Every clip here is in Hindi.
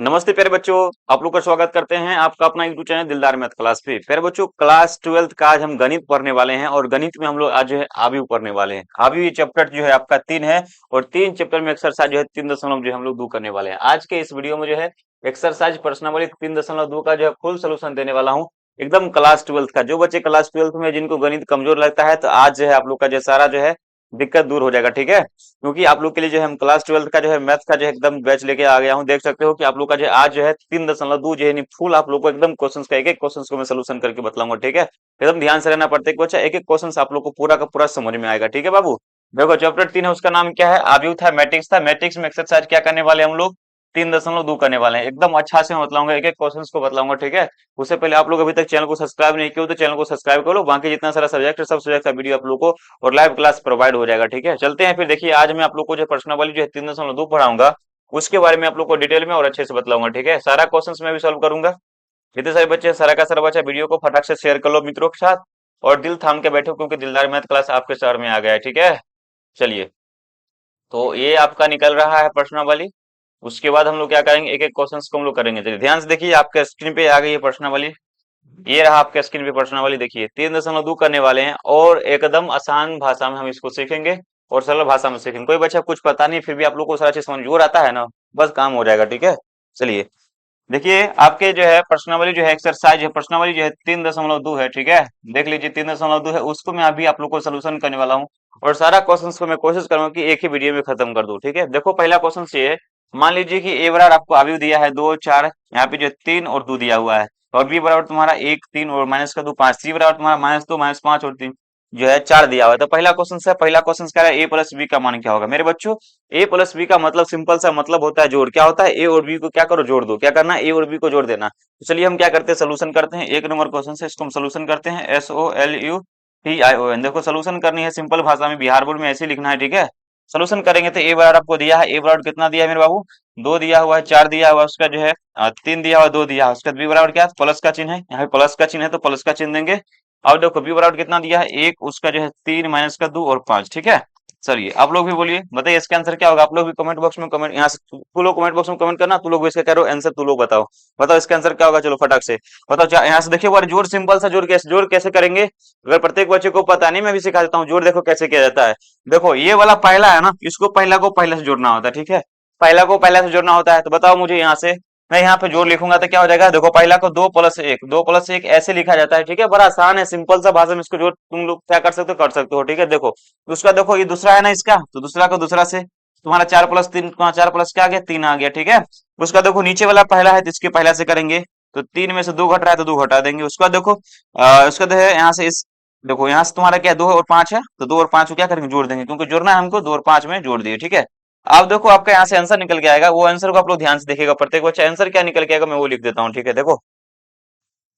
नमस्ते प्यारे बच्चों। आप लोग का स्वागत करते हैं आपका अपना यूट्यूब चैनल दिलदार मैथ क्लास पे। प्यारे बच्चों, क्लास 12th का आज हम गणित पढ़ने वाले हैं और गणित में हम लोग आज जो है आव्यूह पढ़ने वाले हैं। आव्यूह चैप्टर जो है आपका 3 है और 3 चैप्टर में एक्सरसाइज जो है 3 दशमलव जो हम लोग 2 करने वाले हैं। आज के इस वीडियो में जो है एक्सरसाइज प्रश्नावली 3.2 का जो है फुल सोल्यूशन देने वाला हूँ, एकदम क्लास 12th का। जो बच्चे क्लास 12th में जिनको गणित कमजोर लगता है तो आज जो है आप लोग का जो सारा जो है दिक्कत दूर हो जाएगा, ठीक है। क्योंकि आप लोग के लिए जो है हम क्लास 12th का जो है मैथ का जो है एकदम बैच लेके आ गया हूँ। देख सकते हो कि आप लोग का जो है आज जो है 3.2 जो है फुल आप लोग को एकदम क्वेश्चंस का एक एक क्वेश्चंस को मैं सोल्यूशन करके बताऊंगा, ठीक है। एकदम ध्यान से रहना पड़ता है कि बच्चा एक एक क्वेश्चंस आप लोग को पूरा का पूरा समझ में आएगा, ठीक है बाबू। देखो चैप्टर 3 है, उसका नाम क्या है? आव्यूह था, मैट्रिक्स था। मैट्रिक्स में एक्सरसाइज क्या करने वाले हैं हम लोग? 3.2 करने वाले हैं। एकदम अच्छा से मैं बतलाऊंगा, एक एक क्वेश्चंस को बतलाऊंगा, ठीक है। उससे पहले आप लोग अभी तक चैनल को सब्सक्राइब नहीं किया हो तो चैनल को सब्सक्राइब कर लो। बाकी जितना सारा सब्जेक्ट है सब सब्जेक्ट का वीडियो आप लोग को और लाइव क्लास प्रोवाइड हो जाएगा, ठीक है। चलते हैं फिर। देखिए आज मैं आप लोग को जो प्रश्नावली जो है 3.2 पढ़ाऊंगा उसके बारे में आप लोग को डिटेल में और अच्छे से बतलाऊंगा, ठीक है। सारा क्वेश्चंस मैं भी सॉल्व करूंगा। जितने सारे बच्चे सारा का सारा बच्चा वीडियो को फटाक से शेयर कर लो मित्रों के साथ और दिल थाम के बैठो क्योंकि दिलदार मैथ क्लास आपके शहर में आ गया है, ठीक है। चलिए, तो ये आपका निकल रहा है प्रश्नावली। उसके बाद हम लोग क्या करेंगे, एक एक क्वेश्चंस को हम लोग करेंगे। चलिए ध्यान से देखिए, आपके स्क्रीन पे आ गई है प्रश्नावली। ये रहा आपके स्क्रीन पे प्रश्नावली। देखिए 3.2 करने वाले हैं और एकदम आसान भाषा में हम इसको सीखेंगे और सरल भाषा में सीखेंगे। कोई बच्चा कुछ पता नहीं फिर भी आप लोग को सारा चीज समझ जोर आता है ना, बस काम हो जाएगा, ठीक है। चलिए देखिए, आपके जो है प्रश्नावली जो है एक्सरसाइज है, प्रश्नावली जो है 3.2 है, ठीक है। देख लीजिए 3.2 है, उसको मैं अभी आप लोग को सोल्यूशन करने वाला हूँ और सारा क्वेश्चंस को मैं कोशिश करूंगा कि एक ही वीडियो में खत्म कर दूं, ठीक है। देखो पहला क्वेश्चन ये है, मान लीजिए कि ए बराबर आपको अभी दिया है 2 4, यहाँ पे जो 3 और 2 दिया हुआ है और बी बराबर तुम्हारा 1 3 और माइनस का 2 5, सी बराबर तुम्हारा -2 -5 और 3 जो है 4 दिया हुआ है। तो पहला क्वेश्चन है, पहला क्वेश्चन कह रहा है ए प्लस बी का मान क्या होगा। मेरे बच्चों, ए प्लस बी का मतलब सिंपल सा मतलब होता है जोड़। क्या होता है? ए और बी को क्या करो, जोड़ दो। क्या करना है? ए और बी को जोड़ देना। तो चलिए हम क्या करते हैं, सोल्यूशन करते हैं। एक नंबर क्वेश्चन से इसको हम सोल्यूशन करते हैं। SOLUTION। देखो सोल्यूशन करनी है सिंपल भाषा में, बिहार बोर्ड में ऐसे ही लिखना है, ठीक है। सोल्यूशन करेंगे तो ए बराबर आपको दिया है, ए बराबर कितना दिया है मेरे बाबू? 2 दिया हुआ है, 4 दिया हुआ है, उसका जो है 3 दिया हुआ है, 2 दिया है, उसका बी बराबर क्या है? प्लस का चिन्ह है, यहाँ पे प्लस का चिन्ह है तो प्लस का चिन्ह देंगे। अब देखो बी बराबर कितना दिया है? 1, उसका जो है 3 माइनस का 2 और 5, ठीक है। चलिए आप लोग भी बोलिए, बताइए इसका आंसर क्या होगा। आप लोग भी कमेंट बॉक्स में कमेंट, यहाँ से तू लोग कमेंट बॉक्स में कमेंट करना, तू लोग इसका कह रहे हो आंसर, तू लोग बताओ। बताओ इसका आंसर क्या होगा, चलो फटाक से बताओ। यहाँ से देखिए बार जोड़, सिंपल सा जोड़ कैसे करेंगे। अगर प्रत्येक बच्चे को पता नहीं, मैं भी सिखा देता हूँ। जोड़ देखो कैसे किया जाता है। देखो ये वाला पहला है ना, इसको पहला को पहले से जोड़ना होता है, ठीक है। पहला को पहले से जोड़ना होता है। तो बताओ मुझे, यहाँ से मैं यहाँ पे जोड़ लिखूंगा तो क्या हो जाएगा? देखो पहला को 2 + 1, 2 + 1 ऐसे लिखा जाता है, ठीक है। बड़ा आसान है, सिंपल सा भाषा में इसको जोड़ तुम लोग क्या कर सकते हो, ठीक है। देखो उसका देखो ये दूसरा है ना इसका, तो दूसरा को दूसरा से तुम्हारा 4 + 3, 4 प्लस क्या आ गया? 3 आ गया, ठीक है। उसका देखो नीचे वाला पहला है तो इसके पहला से करेंगे। तो 3 में से 2 घट रहा है तो 2 घटा देंगे। उसका देखो उसका जो है यहाँ से इस, देखो यहाँ से तुम्हारा क्या 2 और 5 है तो 2 और 5 को क्या करेंगे? जोड़ देंगे, क्योंकि जोड़ना है हमको। 2 और 5 में जोड़ दिए, ठीक है। अब देखो आपका यहाँ से आंसर निकल के आएगा। वो आंसर को आप लोग ध्यान से देखिएगा, प्रत्येक बच्चा आंसर क्या निकल के आएगा मैं वो लिख देता हूँ, ठीक है। देखो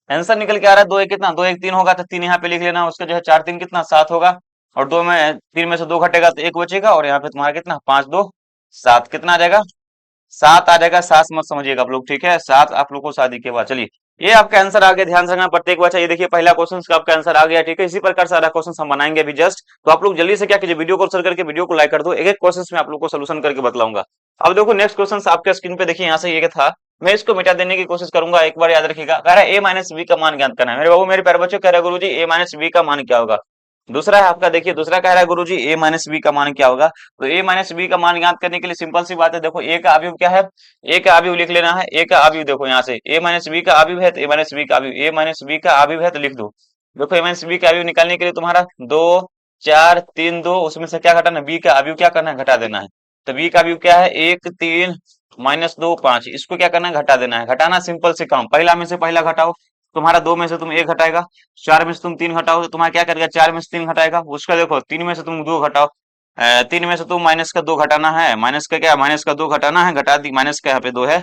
आंसर निकल के आ रहा है 2 1 कितना? 2 1 3 होगा तो 3 यहाँ पे लिख लेना। उसका जो है 4 3 कितना? 7 होगा और 3 में से 2 घटेगा तो 1 बचेगा और यहाँ पे तुम्हारा कितना? 5 2 7 कितना आ जाएगा? 7 आ जाएगा। 7 मत समझिएगा आप लोग, ठीक है। 7 आप लोग को शादी के बाद। चलिए ये आपका आंसर आ गया। ध्यान से रखना प्रत्येक बच्चा। ये देखिए पहला क्वेश्चन का आपका आंसर आ गया, ठीक है। इसी प्रकार सारा क्वेश्चन हम बनाएंगे अभी जस्ट। तो आप लोग जल्दी से क्या कीजिए, वीडियो को शेयर करके वीडियो को लाइक कर दो। एक एक क्वेश्चन में आप लोग को सोल्यूशन करके बतलाऊंगा। अब देखो नेक्स्ट क्वेश्चन आपके स्क्रीन पे देखिए, यहाँ से ये था। मैं इसको मिटा देने की कोशिश करूंगा, एक बार याद रखिएगा। कह रहा है a - b का मान ज्ञात करना है। मेरे बाबू मेरे प्यारे बच्चों, कह रहा है गुरुजी a - b का मान क्या होगा। दूसरा है आपका, देखिए दूसरा कह रहा है गुरुजी a - b का मान क्या होगा। तो a - b का मान ज्ञात करने के लिए सिंपल सी बात है। देखो a का अवयव क्या है? a का अवयव लिख लेना है। a का अवयव देखो यहाँ से a - b का अवयव है तो a - b का अवयव, a - b का अवयव है तो लिख दो। देखो a - b का अवयव निकालने के लिए तुम्हारा 2 4 3 2, उसमें से क्या घटाना? b का अवयव क्या करना है? घटा देना है। तो b का अवयव क्या है? 1 3 -2 5। इसको क्या करना है? घटा देना है। घटाना सिंपल से काम, पहला में से पहला घटाओ। तुम्हारा 2 में से तुम 1 घटाएगा, 4 में से तुम 3 घटाओ तो तुम्हारा क्या करेगा? 4 में से 3 घटाएगा। उसका देखो 3 में से तुम 2 घटाओ, 3 में से तुम माइनस का 2 घटाना है। माइनस का क्या? माइनस का 2 घटाना है, घटा दी। माइनस का यहाँ पे 2 है।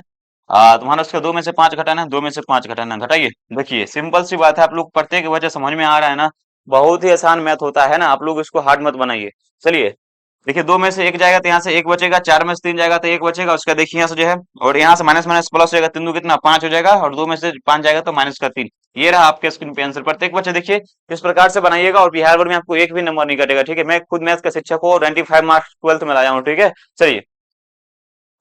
तुम्हारा उसका 2 में से 5 घटाना है, 2 में से 5 घटाना है, घटाइए। देखिए सिंपल सी बात है, आप लोग प्रत्येक वजह समझ में आ रहा है ना। बहुत ही आसान मैथ होता है ना, आप लोग इसको हार्ड मत बनाइए। चलिए देखिए 2 में से 1 जाएगा तो यहाँ से 1 बचेगा, 4 में से 3 जाएगा तो 1 बचेगा। उसका देखिए यहाँ से जो है, और यहाँ से माइनस माइनस प्लस हो जाएगा, 3 2 कितना? 5 हो जाएगा और 2 में से 5 जाएगा तो माइनस का 3। ये रहा आपके स्क्रीन पे आंसर। प्रत्येक बच्चे देखिए इस प्रकार से बनाइएगा और बिहार बोर्ड में आपको एक भी नंबर नहीं कटेगा, ठीक है। मैं खुद मैथ का शिक्षक हूँ, 95 मार्क्स 12th में लाया हूँ, ठीक है। चलिए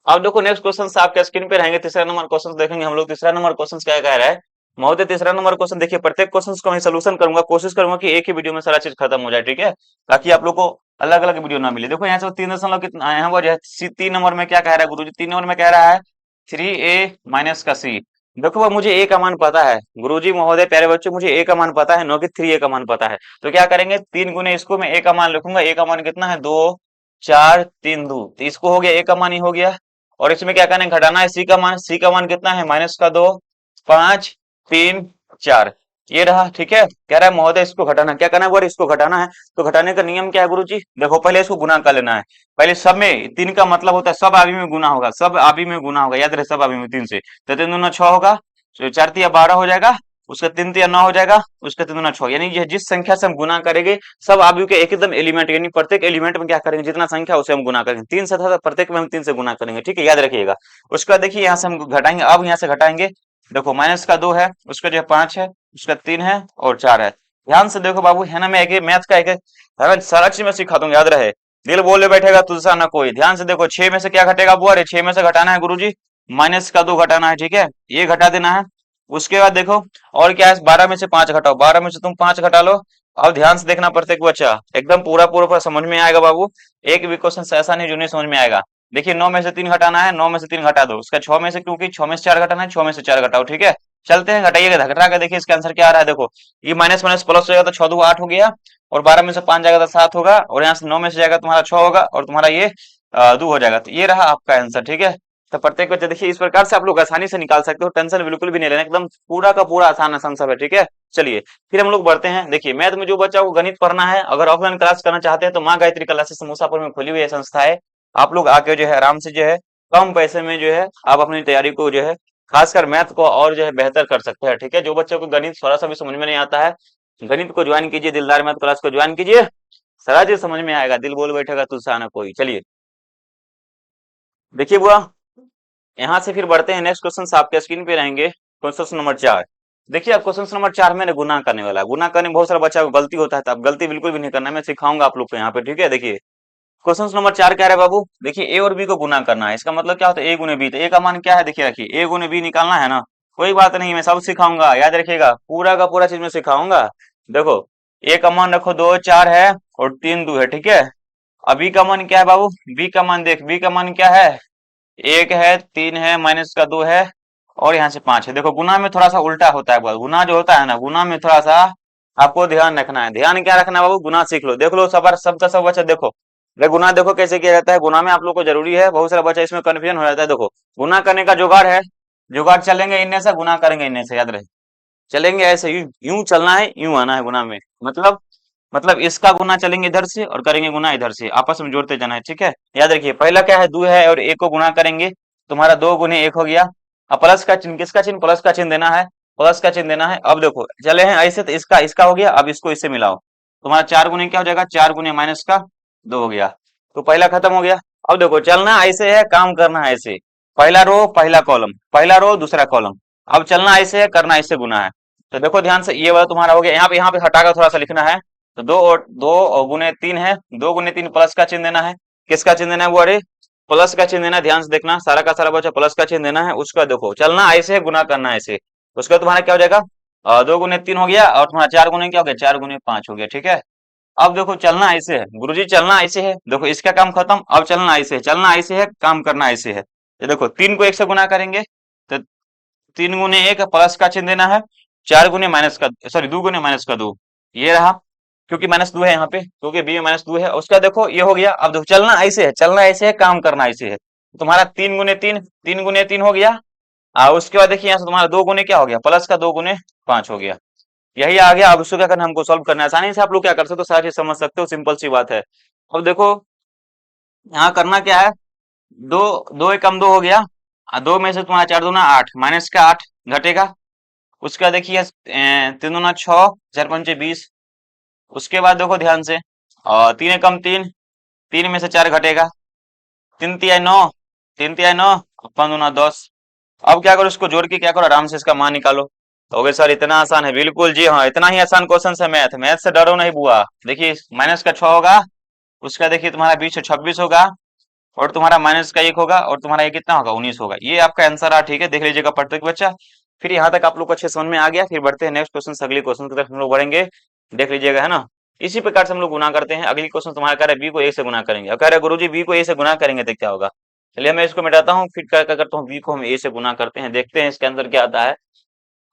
अब देखो नेक्स्ट क्वेश्चन आपके स्क्रीन पे रहेंगे, तीसरा नंबर क्वेश्चन देखेंगे हम लोग। तीसरा नंबर क्वेश्चन क्या कह रहा है महोदय, तीसरा नंबर क्वेश्चन देखिए, प्रत्येक क्वेश्चन को मैं सोल्यूशन करूंगा, कोशिश करूंगा कि एक ही वीडियो में सारा चीज खत्म हो जाए, ठीक है, ताकि आप लोग को अलग अलग वीडियो ना मिले। देखो यहाँ से 3 दशमलव कितना यहाँ पर जो है 3 नंबर में क्या कह रहा है गुरुजी, 3 नंबर में कह रहा है 3a माइनस का c। देखो अब मुझे a का मान पता है गुरुजी महोदय, प्यारे बच्चों, मुझे a का मान पता है, नो कि 3a का मान पता है। तो क्या करेंगे, 3 गुने इसको मैं a का मान लिखूंगा। a का मान कितना है, 2 4 3 2, तो इसको हो गया, a का मान ही हो गया। और इसमें क्या करना है, घटाना है c का मान। c का मान कितना है, -2 5 3 4, ये रहा, ठीक है। कह रहा है महोदय इसको घटाना, क्या करना है बोल, इसको घटाना है। तो घटाने का नियम क्या है गुरुजी, देखो पहले इसको गुना कर लेना है। पहले सब में 3 का मतलब होता है सब आबी में गुना होगा, सब आबी में गुना होगा, याद रहे, सब आबी में 3 से। तो 3 दूना 6 होगा, तो 4 तिया 12 हो जाएगा, उसका 3 तिया 9 हो जाएगा, उसका 3 दूना 6, यानी यह जिस संख्या से हम गुना करेंगे सब आबी के एकदम एलिमेंट, यानी प्रत्येक एलिमेंट में क्या करेंगे, जितना संख्या उसे हम गुना करेंगे। 3 से था तो प्रत्येक में हम 3 से गुना करेंगे, ठीक है, याद रखिएगा। उसका देखिए यहाँ से हम घटाएंगे, अब यहाँ से घटाएंगे। देखो माइनस का 2 है, उसका जो है 5 है, उसका 3 है और 4 है। ध्यान से देखो बाबू, है ना, मैं एक मैथ का एक सारा चीज मैं सिखा दूंगा, याद रहे। दिल बोले बैठेगा तुझसा ना कोई। ध्यान से देखो, 6 में से क्या घटेगा बुआ रे, 6 में से घटाना है गुरुजी, -2 घटाना है, ठीक है, ये घटा देना है। उसके बाद देखो और क्या है, 12 में से 5 घटाओ, 12 में से तुम 5 घटा लो। अब ध्यान से देखना प्रत्येक बच्चा, एकदम पूरा पूरा पूरा समझ में आएगा बाबू। एक भी क्वेश्चन ऐसा नहीं जो नहीं समझ में आएगा। देखिए 9 में से 3 घटाना है, 9 में से 3 घटा दो, उसका 6 में से, क्योंकि 6 में से 4 घटाना है, 6 में से 4 घटाओ, ठीक है। चलते हैं, घटाइएगा, घटा के देखिए इसका आंसर क्या आ रहा है। देखो ये माइनस माइनस प्लस हो जाएगा तो 6 2 8 हो गया, और 12 में से 5 जाएगा तो 7 होगा, और यहाँ से 9 में से जाएगा तुम्हारा 6 होगा, और तुम्हारा ये 2 हो जाएगा। तो ये रहा आपका आंसर, ठीक है। तो प्रत्येक बच्चे देखिए इस प्रकार से आप लोग आसानी से निकाल सकते हो, टेंशन बिल्कुल भी नहीं लेना, एकदम पूरा का पूरा आसान आसान सब है, ठीक है। चलिए फिर हम लोग बढ़ते हैं। देखिए मैथ में जो बच्चा को गणित पढ़ना है, अगर ऑफलाइन क्लास करना चाहते हैं तो माँ गायत्री क्लासेस मुसाफिर में खुली हुई है संस्था है। आप लोग आके जो है आराम से जो है कम पैसे में जो है आप अपनी तैयारी को जो है खासकर मैथ को और जो है बेहतर कर सकते हैं, ठीक है। जो बच्चों को गणित थोड़ा सा भी समझ में नहीं आता है, गणित को ज्वाइन कीजिए, दिलदार मैथ क्लास को ज्वाइन कीजिए, सारा चीज समझ में आएगा, दिल बोल बैठेगा तुझसे आना कोई। चलिए देखिए बुआ, यहाँ से फिर बढ़ते हैं, नेक्स्ट क्वेश्चन आपके स्क्रीन पे रहेंगे, क्वेश्चन नंबर 4। देखिए अब क्वेश्चन नंबर 4 में गुना करने वाला है। गुना करने में बहुत सारा बच्चा को गलती होता है, तो आप गलती बिल्कुल भी नहीं करना है, मैं सिखाऊंगा आप लोग को यहाँ पे, ठीक है। देखिए क्वेश्चन नंबर 4 क्या है बाबू, देखिए ए और बी को गुना करना है। इसका मतलब क्या होता है, ए गुने बी। तो ए का मान क्या है, देखिए रखिए, ए गुने बी निकालना है ना, कोई बात नहीं, मैं सब सिखाऊंगा, याद रखिएगा, पूरा का पूरा चीज मैं सिखाऊंगा। देखो ए का मान रखो 2 4 है और 3 2 है, ठीक है। अब बी का मान क्या है बाबू, बी का मान देख, बी का मान क्या है, 1 है, 3 है, -2 है, और यहाँ से 5 है। देखो गुना में थोड़ा सा उल्टा होता है, गुना जो होता है ना, गुना में थोड़ा सा आपको ध्यान रखना है। ध्यान क्या रखना है बाबू, गुना सीख लो, देख लो सब सबका सब बच्चा देखो। गुना देखो कैसे किया जाता है, गुना में आप लोग को जरूरी है, बहुत सारा बच्चा इसमें कंफ्यूजन हो जाता है। देखो गुना करने का जुगाड़ है, जुगाड़ चलेंगे इनने से, गुना करेंगे इनने से, याद रहे, चलेंगे ऐसे, यूं यूं चलना है, यूं आना है गुना में। मतलब इसका गुना चलेंगे इधर से और करेंगे गुना इधर से, आपस में जोड़ते जाना है, ठीक है। याद रखिए पहला क्या है, 2 है और 1 को गुना करेंगे, तुम्हारा 2 गुने 1 हो गया। अब प्लस का चिन्ह, किसका चिन्ह, प्लस का चिन्ह देना है, प्लस का चिन्ह देना है। अब देखो चले हैं ऐसे, तो इसका इसका हो गया, अब इसको इससे मिलाओ, तुम्हारा 4 गुने क्या हो जाएगा, 4 गुने माइनस का 2 हो गया, तो पहला खत्म हो गया। अब देखो चलना ऐसे है, काम करना है ऐसे, पहला रो पहला कॉलम, पहला रो दूसरा कॉलम। अब चलना ऐसे है, करना ऐसे, गुना है। तो देखो ध्यान से, ये वाला तुम्हारा हो गया, यहाँ पे हटाकर थोड़ा सा लिखना है। तो 2 गुने 3 है, 2 गुने 3 प्लस का चिन्ह देना है, किसका चिन्ह देना है वो, अरे प्लस का चिन्ह देना है। ध्यान से देखना, सारा का सारा बच्चा प्लस का चिन्ह देना है। उसका देखो चलना ऐसे है, गुना करना ऐसे। उसका तुम्हारा क्या हो जाएगा, 2 गुने 3 हो गया, और तुम्हारा 4 गुने क्या हो गया, 4 गुने 5 हो गया, ठीक है। अब देखो चलना ऐसे है गुरुजी, चलना ऐसे है, देखो इसका काम खत्म। अब चलना ऐसे है, चलना ऐसे है, काम करना ऐसे है। ये देखो 3 को 1 से गुना करेंगे, तो 3 गुने 1 प्लस का चिन्ह देना है, 4 गुने माइनस का, सॉरी 2 गुने -2, ये रहा, क्योंकि -2 है यहाँ पे, क्योंकि बी में -2 है। उसका देखो ये हो गया। अब देखो चलना ऐसे है, चलना ऐसे है, काम करना ऐसे है। तुम्हारा 3 गुने 3, 3 गुने 3 हो गया। उसके बाद देखिए यहाँ से तुम्हारा 2 गुने क्या हो गया, प्लस का 2 गुने 5 हो गया, यही आ गया। अब उसको क्या करना है, हमको सॉल्व करना है। आसानी से आप लोग क्या कर सकते हो, सारी चीज समझ सकते हो, सिंपल सी बात है। अब देखो यहाँ करना क्या है, दो, 2 एकम 2 हो गया, 2 में से तुम्हारा 4 दूना 8, माइनस का 8 घटेगा। उसका देखिए 3 दूना 6, 4 पंचे 20। उसके बाद देखो ध्यान से, और 3 एकम 3, 3 में से 4 घटेगा, 3 तिया 9, 3 तिया 9, 5 दूना 10। अब क्या करो, इसको जोड़ के क्या करो, आराम से इसका मान निकालो। तो हो गया सर, इतना आसान है, बिल्कुल जी हाँ, इतना ही आसान क्वेश्चन है मैथ, मैथ से डरो नहीं बुआ। देखिए माइनस का 6 होगा, उसका देखिए तुम्हारा 20 26 होगा, और तुम्हारा माइनस का 1 होगा और तुम्हारा ये कितना होगा 19 होगा। ये आपका आंसर आ, ठीक है, देख लीजिएगा परफेक्ट बच्चा। फिर यहाँ तक आप लोग को अच्छे समझ में आ गया। फिर बढ़ते हैं नेक्स्ट क्वेश्चन, अगले क्वेश्चन की तरफ हम लोग बढ़ेंगे, देख लीजिएगा, है ना। इसी प्रकार से हम लोग गुना करते हैं। अगली क्वेश्चन तुम्हारा कह रहा है बी को ए से गुना करेंगे, और कह रहा है गुरुजी बी को ए से गुना करेंगे तो क्या होगा। चलिए मैं इसको मिटाता हूँ, फिर क्या क्या करता हूँ, बी को हम ए से गुना करते हैं, देखते हैं इसके अंदर क्या आता है।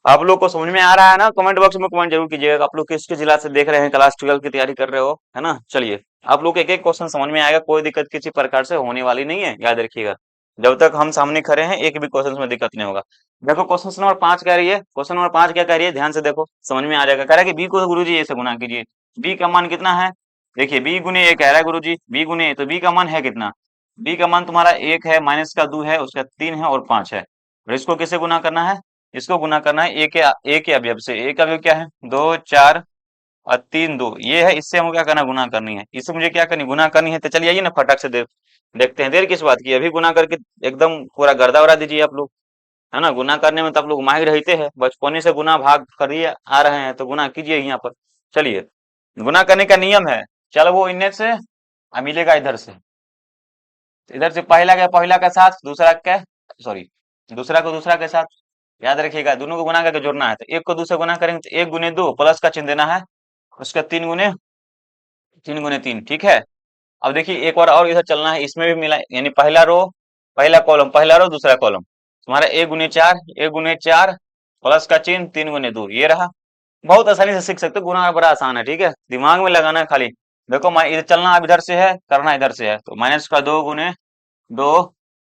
आप लोग को समझ में आ रहा है ना, कमेंट बॉक्स में कमेंट जरूर कीजिएगा आप लोग किसके जिला से देख रहे हैं, क्लास 12 की तैयारी कर रहे हो, है ना। चलिए आप लोग एक एक क्वेश्चन समझ में आएगा, कोई दिक्कत किसी प्रकार से होने वाली नहीं है, याद रखिएगा। जब तक हम सामने खड़े हैं एक भी क्वेश्चन में दिक्कत नहीं होगा। देखो क्वेश्चन नंबर 5 कह रही है, क्वेश्चन नंबर 5 क्या कह रही है, ध्यान से देखो, समझ में आ जाएगा। कह रहा है कि बी को गुरुजी ए से गुना कीजिए। बी का मान कितना है, देखिए बी गुने ए कह रहा है गुरुजी, बी गुने ए, तो बी का मान है कितना, बी का मान तुम्हारा 1 है, माइनस का 2 है, उसका 3 है और 5 है। और इसको किससे गुना करना है, इसको गुना करना है ए के अवयव से। ए का अवयव क्या है, 2 4 और 3 2, ये है, इससे हमको क्या करना, गुना करनी है, इससे मुझे क्या करनी, गुना करनी है। तो चलिए आइए ना फटाक से देखते हैं, देर किस बात की, अभी गुना करके एकदम पूरा गर्दा उड़ा दीजिए आप लोग, है ना। गुना करने में तो आप लोग माहिर रहते हैं, बचपने से गुना भाग करिए आ रहे हैं, तो गुना कीजिए यहाँ पर। चलिए गुना करने का नियम है, चलो वो इन्हें से मिलेगा इधर से, इधर से पहला का पहला के साथ, दूसरा का, सॉरी, दूसरा को दूसरा के साथ, याद रखिएगा दोनों को गुना करके जोड़ना है। तो एक को दूसरे गुना करेंगे तो 1 गुने 2 प्लस का चिन्ह देना है, उसका 3 गुने 3, ठीक है। अब देखिए एक बार और इधर चलना है, इसमें भी मिला, यानी पहला रो, पहला रो दूसरा कॉलम, तुम्हारा 1 गुने 4 प्लस का चिन्ह 3 गुने 2, ये रहा। बहुत आसानी से सीख सकते हो, गुना बड़ा आसान है, ठीक है, दिमाग में लगाना है खाली। देखो इधर चलना अब इधर से है, करना इधर से है, तो माइनस का 2 गुने 2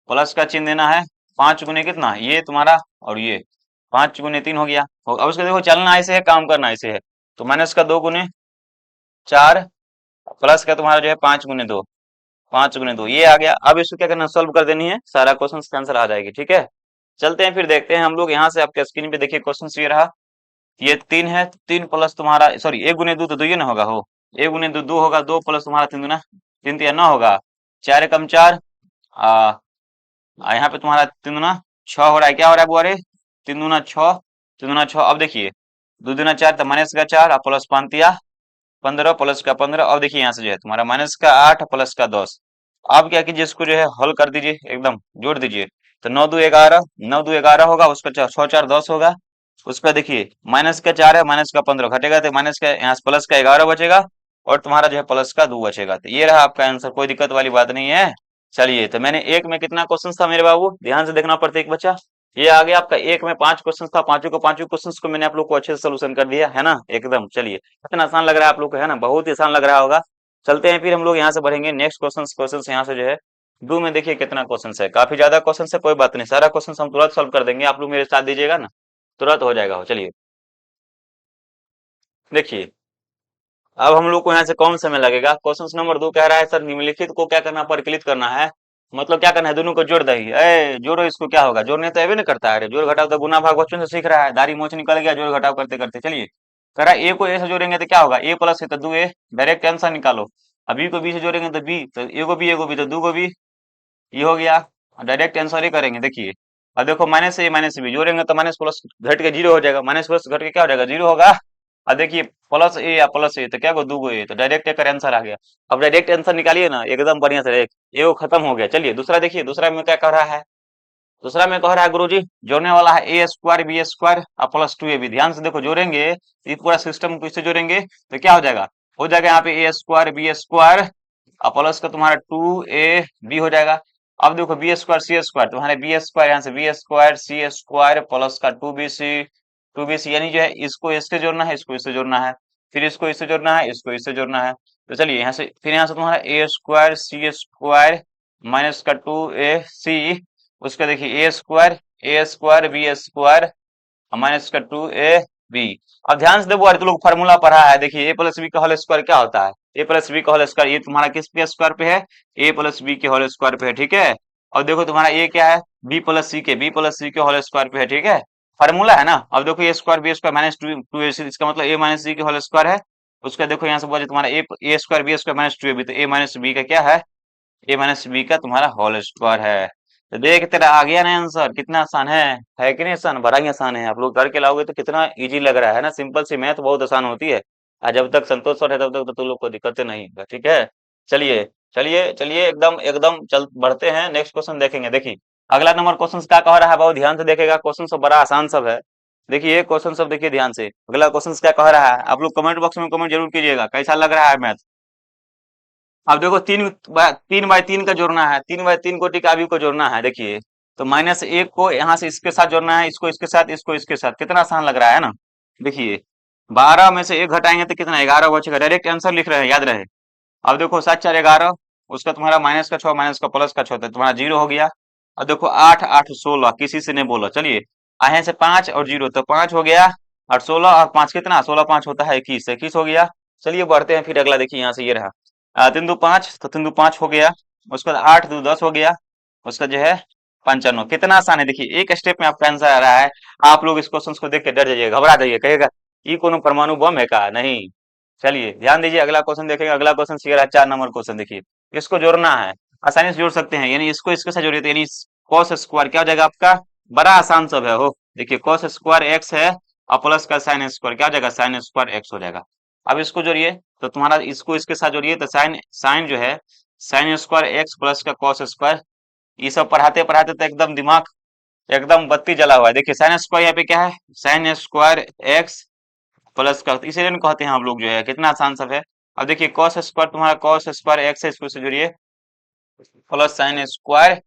प्लस का चिन्ह देना है, 5 गुने कितना, ये तुम्हारा और ये 5 गुने 3 हो गया। अब उसको देखो चलना ऐसे है, काम करना ऐसे है, तो माइनस का 2 गुने 4 प्लस का तुम्हारा जो है 5 गुने 2, 5 गुने 2 ये आ गया। अब इसको क्या करना, सॉल्व कर देनी है, सारा क्वेश्चन का आंसर आ जाएगी, ठीक है। चलते हैं फिर देखते हैं हम लोग, यहाँ से आपके स्क्रीन पे देखिए क्वेश्चन ये रहा, ये 3 है, 3 प्लस तुम्हारा, सॉरी 1 गुने 2 तो 2 ही ना होगा, हो 1 गुने 2 2 होगा, 2 प्लस तुम्हारा 3 दूना 3 3 9 होगा, 4 एकम 4, आ, यहाँ पे तुम्हारा 3 दूना 6 हो रहा है, क्या हो रहा है बुआरे, 3 दूना 6, 3 दूना 6। अब देखिए 2 दूना 4 तो माइनस का 4 और प्लस 5 15 प्लस का 15। अब देखिए यहाँ से जो है तुम्हारा माइनस का 8 प्लस का 10। अब क्या कीजिए, इसको जो है हल कर दीजिए, एकदम जोड़ दीजिए। तो 9 2 11, 9 2 11 होगा, उसका 6 4 10 होगा, उसका देखिए माइनस का 4 है, माइनस का 15 घटेगा, तो माइनस का यहाँ से प्लस का 11 बचेगा, और तुम्हारा जो है प्लस का 2 बचेगा। तो ये रहा आपका आंसर, कोई दिक्कत वाली बात नहीं है। चलिए तो मैंने एक में कितना क्वेश्चन था मेरे बाबू, ध्यान से देखना पड़ता है एक बच्चा। ये आ गया आपका, एक में 5 क्वेश्चन था, पांचों क्वेश्चन को मैंने आप लोग को अच्छे से सोल्यूशन कर दिया, है ना, एकदम। चलिए कितना आसान लग रहा है आप लोग को, है ना, बहुत ही आसान लग रहा होगा। चलते हैं फिर हम लोग यहाँ से बढ़ेंगे नेक्स्ट क्वेश्चन यहाँ से जो है डू में, देखिए कितना क्वेश्चन है, काफी ज्यादा क्वेश्चन है, कोई बात नहीं, सारा क्वेश्चन हम तुरंत सॉल्व कर देंगे, आप लोग मेरे साथ दीजिएगा ना, तुरंत हो जाएगा। हो चलिए देखिए, अब हम लोग को यहाँ से कौन समय लगेगा, क्वेश्चन नंबर 2 कह रहा है सर निम्नलिखित को क्या करना, परिकलित करना है, मतलब क्या करना है, दोनों को जोड़ दही, ए जोड़ो, इसको क्या होगा, जोड़ने तो अभी नहीं करता है, अरे जोड़ घटाव तो गुना भाग बच्चों से सीख रहा है, दाढ़ी मोछ निकल गया जोड़ घटाव करते करते। चलिए कह रहा है ए को ए से जोड़ेंगे तो क्या होगा, ए प्लस है तो 2 ए, डायरेक्ट आंसर निकालो। अब बी को बी से जोड़ेंगे तो बी, तो ए को बी तो 2 को बी, ये हो गया, डायरेक्ट आंसर ही करेंगे। देखिए अब देखो माइनस से बी जोड़ेंगे तो माइनस प्लस घट के 0 हो जाएगा, माइनस प्लस घट के क्या हो जाएगा, 0 होगा। अब देखिए प्लस ए या प्लस ए तो क्या को 2 ए, तो डायरेक्ट एक आंसर आ गया। अब डायरेक्ट आंसर निकालिए ना एकदम बढ़िया से, एक ये वो खत्म हो गया। चलिए दूसरा देखिए, दूसरा में क्या कह रहा है, दूसरा में कह रहा है गुरुजी जोड़ने वाला है ए स्क्वायर बी स्क्वायर और प्लस 2 ए बी। ध्यान से देखो, जोड़ेंगे ये पूरा सिस्टम को इससे जोड़ेंगे तो क्या हो जाएगा, यहाँ पे ए स्क्वायर बी स्क्वायर और प्लस का तुम्हारा 2ab हो जाएगा। अब देखो बी स्क्वायर सी स्क्वायर, तुम्हारे बी स्क्वायर यहाँ से बी स्क्वायर सी स्क्वायर प्लस का 2bc यानी जो है इसको इससे जोड़ना है, इसको इससे जोड़ना है, फिर इसको इससे जोड़ना है, इसको इससे जोड़ना है। तो चलिए यहाँ से फिर यहाँ से तुम्हारा A square C square minus का 2ac, उसका देखिए ए स्क्वायर बी स्क्वायर माइनस का 2ab। अब ध्यान से देखो, अरे तो लोग फार्मूला पढ़ा है, देखिए ए प्लस बी का होल स्क्वायर क्या होता है, ए प्लस बी का होल स्क्वायर, ये तुम्हारा किस पे स्क्वायर पे है, ए प्लस बी के होल स्क्वायर पे है, ठीक है। और देखो तुम्हारा ये क्या है, बी प्लस सी के होल स्क्वायर पे है, ठीक है, फार्मूला है ना। अब देखो A square B square minus two A C, इसका मतलब ए माइनस सी के होल स्क्वायर है। उसका देखो यहाँ से बोला तुम्हारा A square B square minus 2ab, तो ए माइनस बी का क्या है, ए माइनस बी का तुम्हारा होल स्क्वायर है। तो देख तेरा आ गया ना आंसर, कितना आसान है कि नहीं आसान, बड़ा ही आसान है। आप लोग करके लाओगे तो कितना इजी लग रहा है ना, सिंपल सी मैथ बहुत आसान होती है। और जब तक संतोष सर है तब तक तो तुम लोग को दिक्कतें नहीं होगा, ठीक है। चलिए चलिए चलिए, एकदम एकदम चल बढ़ते हैं, नेक्स्ट क्वेश्चन देखेंगे। देखिए अगला नंबर क्वेश्चन क्या कह रहा है, बहुत ध्यान से देखेगा, क्वेश्चन सब बड़ा आसान सब है। देखिए क्वेश्चन सब देखिए ध्यान से, अगला क्वेश्चन क्या कह रहा है, आप लोग कमेंट बॉक्स में कमेंट जरूर कीजिएगा कैसा लग रहा है मैथ। अब देखो तीन बाय तीन का जोड़ना है, 3 बाय 3 को टिकावी को जोड़ना है। देखिए तो -1 को यहाँ से इसके साथ जोड़ना है, इसको इसके साथ, इसको इसके साथ, कितना आसान लग रहा है ना। देखिए 12 में से 1 घटाएंगे तो कितना, 11 बचेगा, डायरेक्ट आंसर लिख रहे हैं, याद रहे। अब देखो 7 4 11, उसका तुम्हारा -का 6 -का +का 6 तो तुम्हारा 0 हो गया। और देखो 8 8 16, किसी से नहीं बोला। चलिए आए से 5 और 0 तो 5 हो गया, और 16 और 5 कितना, 16 5 होता है 21, 21 हो गया। चलिए बढ़ते हैं फिर अगला, देखिए यहाँ से ये रहा 3 2 5, तो 3 2 5 हो गया। उसके बाद 8 2 10 हो गया। उसका जो है 95, कितना आसान है। देखिए एक स्टेप में आपका आंसर आ रहा है। आप लोग इस क्वेश्चन को देख के डर जाइए, घबरा जाइए, कहेगा ये कोनो परमाणु बम है का, नहीं। चलिए ध्यान दीजिए, अगला क्वेश्चन देखेंगे। अगला क्वेश्चन सी रहा है 4 नंबर क्वेश्चन। देखिए इसको जोड़ना है, आसानी से जोड़ सकते हैं, यानी इसको इसके साथ जोड़िए, तो यानी कॉस स्क्वायर क्या हो जाएगा आपका, बड़ा आसान सब है हो। देखिए कॉस स्क्वायर एक्स है, और प्लस का साइन स्क्वायर क्या हो जाएगा, साइन स्क्वायर एक्स हो जाएगा। अब इसको जोड़िए, तो तुम्हारा इसको इसके साथ जोड़िए, तो साइन साइन जो है साइन स्क्वायर एक्स प्लस का कॉस स्क्वायर, ये सब पढ़ाते पढ़ाते तो एकदम दिमाग एकदम बत्ती जला हुआ है। देखिए साइन स्क्वायर यहाँ पे क्या है, साइन स्क्वायर एक्स प्लस का, इसीलिए कहते हैं हम लोग जो है, कितना आसान सब है। अब देखिए कॉस स्क्वायर, तुम्हारा कॉस स्क्वायर एक्स है, इसको से जोड़िए, प्लस साइन स्क्वायर।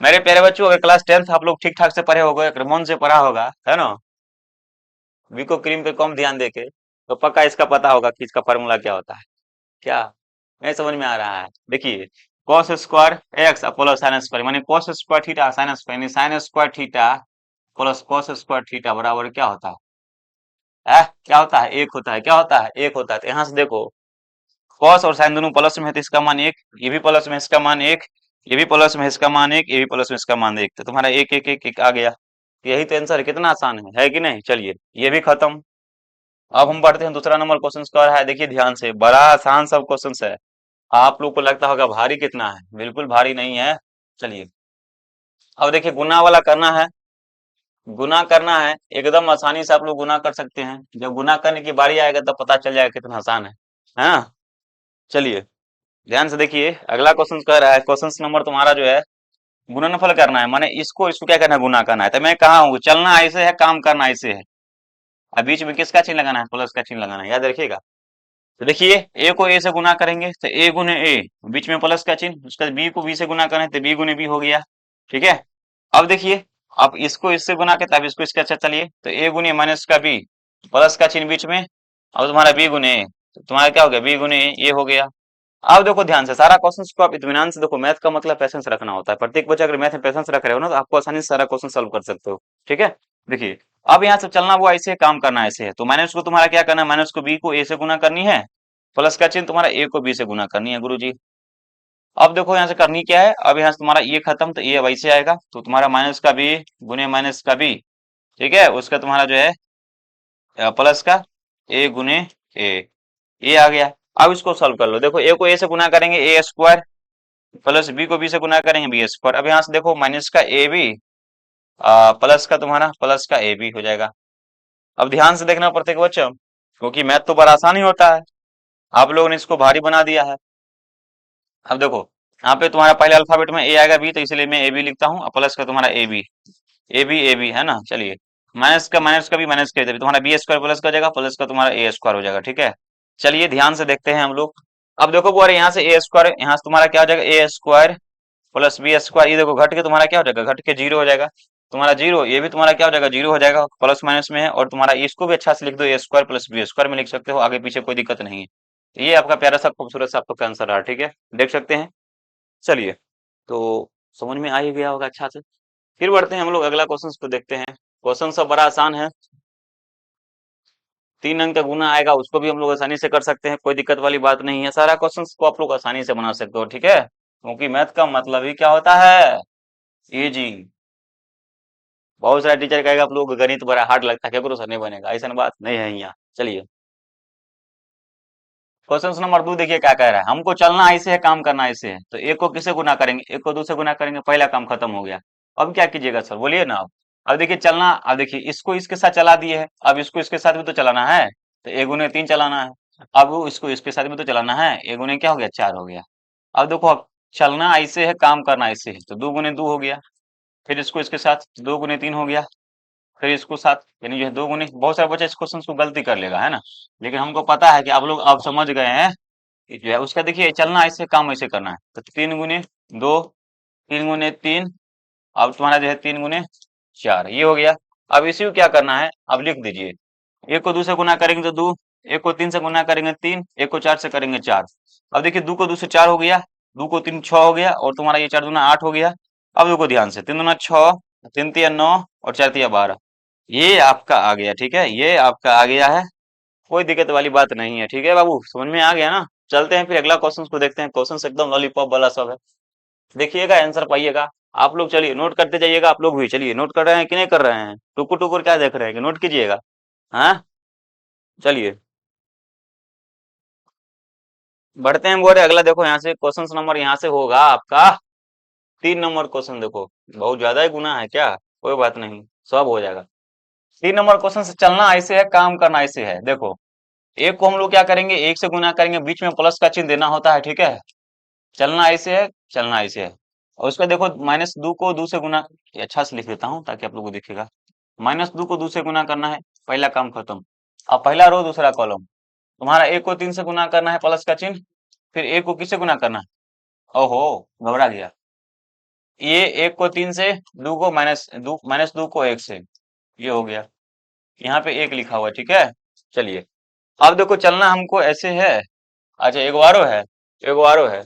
मेरे प्यारे बच्चों, अगर क्लास 10th आप लोग ठीक ठाक से पढ़े होगे, अगर मन से पढ़ा होगा, है ना, विको क्रीम पे कम ध्यान देके, तो पक्का इसका पता होगा कि इसका फार्मूला क्या होता है। क्या नहीं समझ में आ रहा है। देखिए cos square X plus sine square, माने cos square theta sine square, यानी sine square theta plus cos square theta बराबर क्या होता क्या होता है, एक होता है। क्या होता है, एक होता है। तो यहाँ से देखो cos और साइन दोनों प्लस में है, तो इसका मान एक, ये भी प्लस में, इसका मान एक, ये भी प्लस में, इसका मान एक, ये भी प्लस में, इसका मान एक, तो तुम्हारा एक एक एक एक आ गया। तो यही तो आंसर है, कितना आसान है कि नहीं। चलिए ये भी खत्म। अब हम बढ़ते हैं दूसरा नंबर क्वेश्चन क्या है। देखिए ध्यान से, बड़ा आसान सब क्वेश्चन है। आप लोग को लगता होगा भारी कितना है, बिल्कुल भारी नहीं है। चलिए अब देखिए गुना वाला करना है, गुना करना है, एकदम आसानी से आप लोग गुना कर सकते हैं। जब गुना करने की बारी आएगा तब पता चल जाएगा कितना आसान है ना। चलिए ध्यान से देखिए, अगला क्वेश्चन कह रहा है, क्वेश्चन नंबर तुम्हारा जो है गुणनफल करना है, माने इसको इसको क्या करना है, गुना करना है। तो मैं कहा हूँ चलना ऐसे है, काम करना ऐसे है। अब बीच में किसका चिन्ह लगाना है, प्लस का चिन्ह लगाना है, याद रखिएगा। तो देखिए ए को ए से गुना करेंगे तो ए गुने ए, बीच में प्लस का चिन्ह, उसका बी को बी से गुना करें तो बी गुने बी हो गया। ठीक है। अब देखिए, अब इसको इससे गुना के तब इसको इसके, अच्छा चलिए, तो ए गुने माइनस का बी, प्लस का चिन्ह बीच में, अब तुम्हारा बी गुने ए, तो तुम्हारा क्या हो गया, बी गुने ए, ये हो गया। अब देखो ध्यान से, सारा क्वेश्चन को आप इत्मीनान से देखो, मैथ का मतलब पैसेंस रखना होता है। प्रत्येक बच्चा अगर मैथ में पैसेंस रख रहे हो ना, तो आपको आसानी से सारा क्वेश्चन सॉल्व कर सकते हो। ठीक है। देखिए अब यहाँ से चलना वो ऐसे है, काम करना ऐसे है। तो माइनस को तुम्हारा क्या करना है, माइनस को बी को ए से गुना करनी है, प्लस का चिन्ह तुम्हारा ए को बी से गुना करनी है गुरुजी। अब देखो यहाँ से करनी क्या है, अब यहाँ से तुम्हारा ये खत्म, तो ये अब ऐसे आएगा, तो तुम्हारा माइनस का बी गुने माइनस का बी, ठीक है, उसका तुम्हारा जो है प्लस का ए गुने ए, ये आ गया। अब इसको सॉल्व कर लो। देखो ए को ए से गुना करेंगे ए स्क्वायर, प्लस बी को बी से गुना करेंगे बी स्क्वायर। अब यहाँ से देखो माइनस का ए बी प्लस का तुम्हारा प्लस का ए बी हो जाएगा। अब ध्यान से देखना प्रत्येक बच्चों, क्योंकि मैथ तो बड़ा आसान ही होता है, आप लोगों ने इसको भारी बना दिया है। अब देखो यहाँ पे तुम्हारा पहले अल्फाबेट में ए आएगा बी, तो इसलिए मैं ए बी लिखता हूँ, प्लस का तुम्हारा ए बी, ए बी है ना। चलिए माइनस का भी माइनस का भी, तुम्हारा बी स्क्वायर प्लस का हो जाएगा, प्लस का तुम्हारा ए स्क्वायर हो जाएगा। ठीक है। चलिए ध्यान से देखते हैं हम लोग। अब देखो बोल यहाँ से ए स्क्वायर, यहाँ से तुम्हारा क्या हो जाएगा, ए स्क्वायर प्लस बी स्क्वायर, ये देखो घट के तुम्हारा क्या हो जाएगा, घट के जीरो हो जाएगा। तुम्हारा जीरो, ये भी तुम्हारा क्या हो जाएगा, जीरो हो जाएगा, प्लस माइनस में है। और तुम्हारा इसको भी अच्छा से लिख दो, ए स्क्वायर प्लस बी स्क्वायर में लिख सकते हो, आगे पीछे कोई दिक्कत नहीं है। तो ये आपका प्यारा सा खूबसूरत सा आपका आंसर रहा। ठीक है, देख सकते हैं। चलिए तो समझ में आ ही गया होगा अच्छा से। फिर बढ़ते हैं हम लोग अगला क्वेश्चन को देखते हैं। क्वेश्चन सब बड़ा आसान है, 3 अंक का गुना आएगा, उसको भी हम लोग आसानी से कर सकते हैं, कोई दिक्कत वाली बात नहीं है। सारा क्वेश्चन को आप लोग आसानी से बना सकते हो। ठीक है, क्योंकि मैथ का मतलब ही क्या होता है, ये जी। बहुत सारा टीचर कहेगा आप लोग गणित बड़ा हार्ड लगता है, क्या करो सर नहीं बनेगा, ऐसा बात नहीं है यहाँ। चलिए क्वेश्चन नंबर 2 देखिए क्या कह रहा है, हमको चलना ऐसे है, काम करना ऐसे है। तो एक को किसे गुना करेंगे, एक को 2 से गुना करेंगे, पहला काम खत्म हो गया। अब क्या कीजिएगा सर, बोलिए ना आप। अब देखिए चलना, अब देखिए इसको इसके साथ चला दिए है, अब इसको इसके साथ भी तो चलाना है, तो ए गुने 3 चलाना है। अब वो इसको इसके साथ में तो चलाना है, एक गुने क्या हो गया, 4 हो गया। अब देखो, अब चलना ऐसे है, काम करना ऐसे है, तो 2 गुने 2 हो गया। फिर इसको इसके साथ 2 गुने 3 हो गया। फिर इसको साथ, यानी जो है 2 गुने, बहुत सारे बच्चे इस क्वेश्चन को गलती कर लेगा, है ना। लेकिन हमको पता है कि आप लोग अब समझ गए हैं कि जो है उसका, देखिए चलना ऐसे, काम ऐसे करना है। तो 3 गुने 2, 3 गुने 3, अब तुम्हारा जो है 3 गुने 4, ये हो गया। अब इसी को क्या करना है, अब लिख दीजिए। एक को 2 से गुना करेंगे तो 2, एक को 3 से गुना करेंगे 3, एक को 4 से करेंगे 4। अब देखिए 2 को 2 से 4 हो गया, 2 को 3 6 हो गया, और तुम्हारा ये 4 दूना 8 हो गया। अब देखो ध्यान से, 3 दूना 6, 3 तिया 9, और 4 तिया 12, ये आपका आ गया, ठीक है, ये आपका आ गया है। कोई दिक्कत वाली बात नहीं है, ठीक है बाबू, समझ में आ गया ना। चलते हैं फिर अगला क्वेश्चन को देखते हैं। क्वेश्चन एकदम लॉलीपॉप वाला सब है, देखिएगा, आंसर पाइएगा। आप लोग चलिए नोट करते जाइएगा, आप लोग भी चलिए नोट कर रहे हैं कि नहीं कर रहे हैं, टुकुर टुकुर क्या देख रहे हैं, कि नोट कीजिएगा। हाँ, चलिए बढ़ते हैं। बोले अगला, देखो यहाँ से क्वेश्चन नंबर यहाँ से होगा आपका 3 नंबर क्वेश्चन। देखो बहुत ज्यादा ही गुना है क्या, कोई बात नहीं, सब हो जाएगा। 3 नंबर क्वेश्चन से, चलना ऐसे है, काम करना ऐसे है। देखो एक को हम लोग क्या करेंगे, एक से गुना करेंगे, बीच में प्लस का चिन्ह देना होता है, ठीक है। चलना ऐसे है, चलना ऐसे है। और उसका देखो, -2 को 2 से गुना, ये अच्छा से लिख देता हूँ ताकि आप लोगों को दिखेगा। -2 को 2 से गुना करना है, पहला काम खत्म। अब पहला रो दूसरा कॉलम, तुम्हारा एक को 3 से गुना करना है, प्लस का चिन्ह। फिर एक को किससे गुना करना है, ओहो घबरा गया। ये एक को 3 से, दो को -2 को 1 से, ये हो गया। यहाँ पे 1 लिखा हुआ है, ठीक है। चलिए अब देखो, चलना हमको ऐसे है। अच्छा एक बारो है, एक बारो है,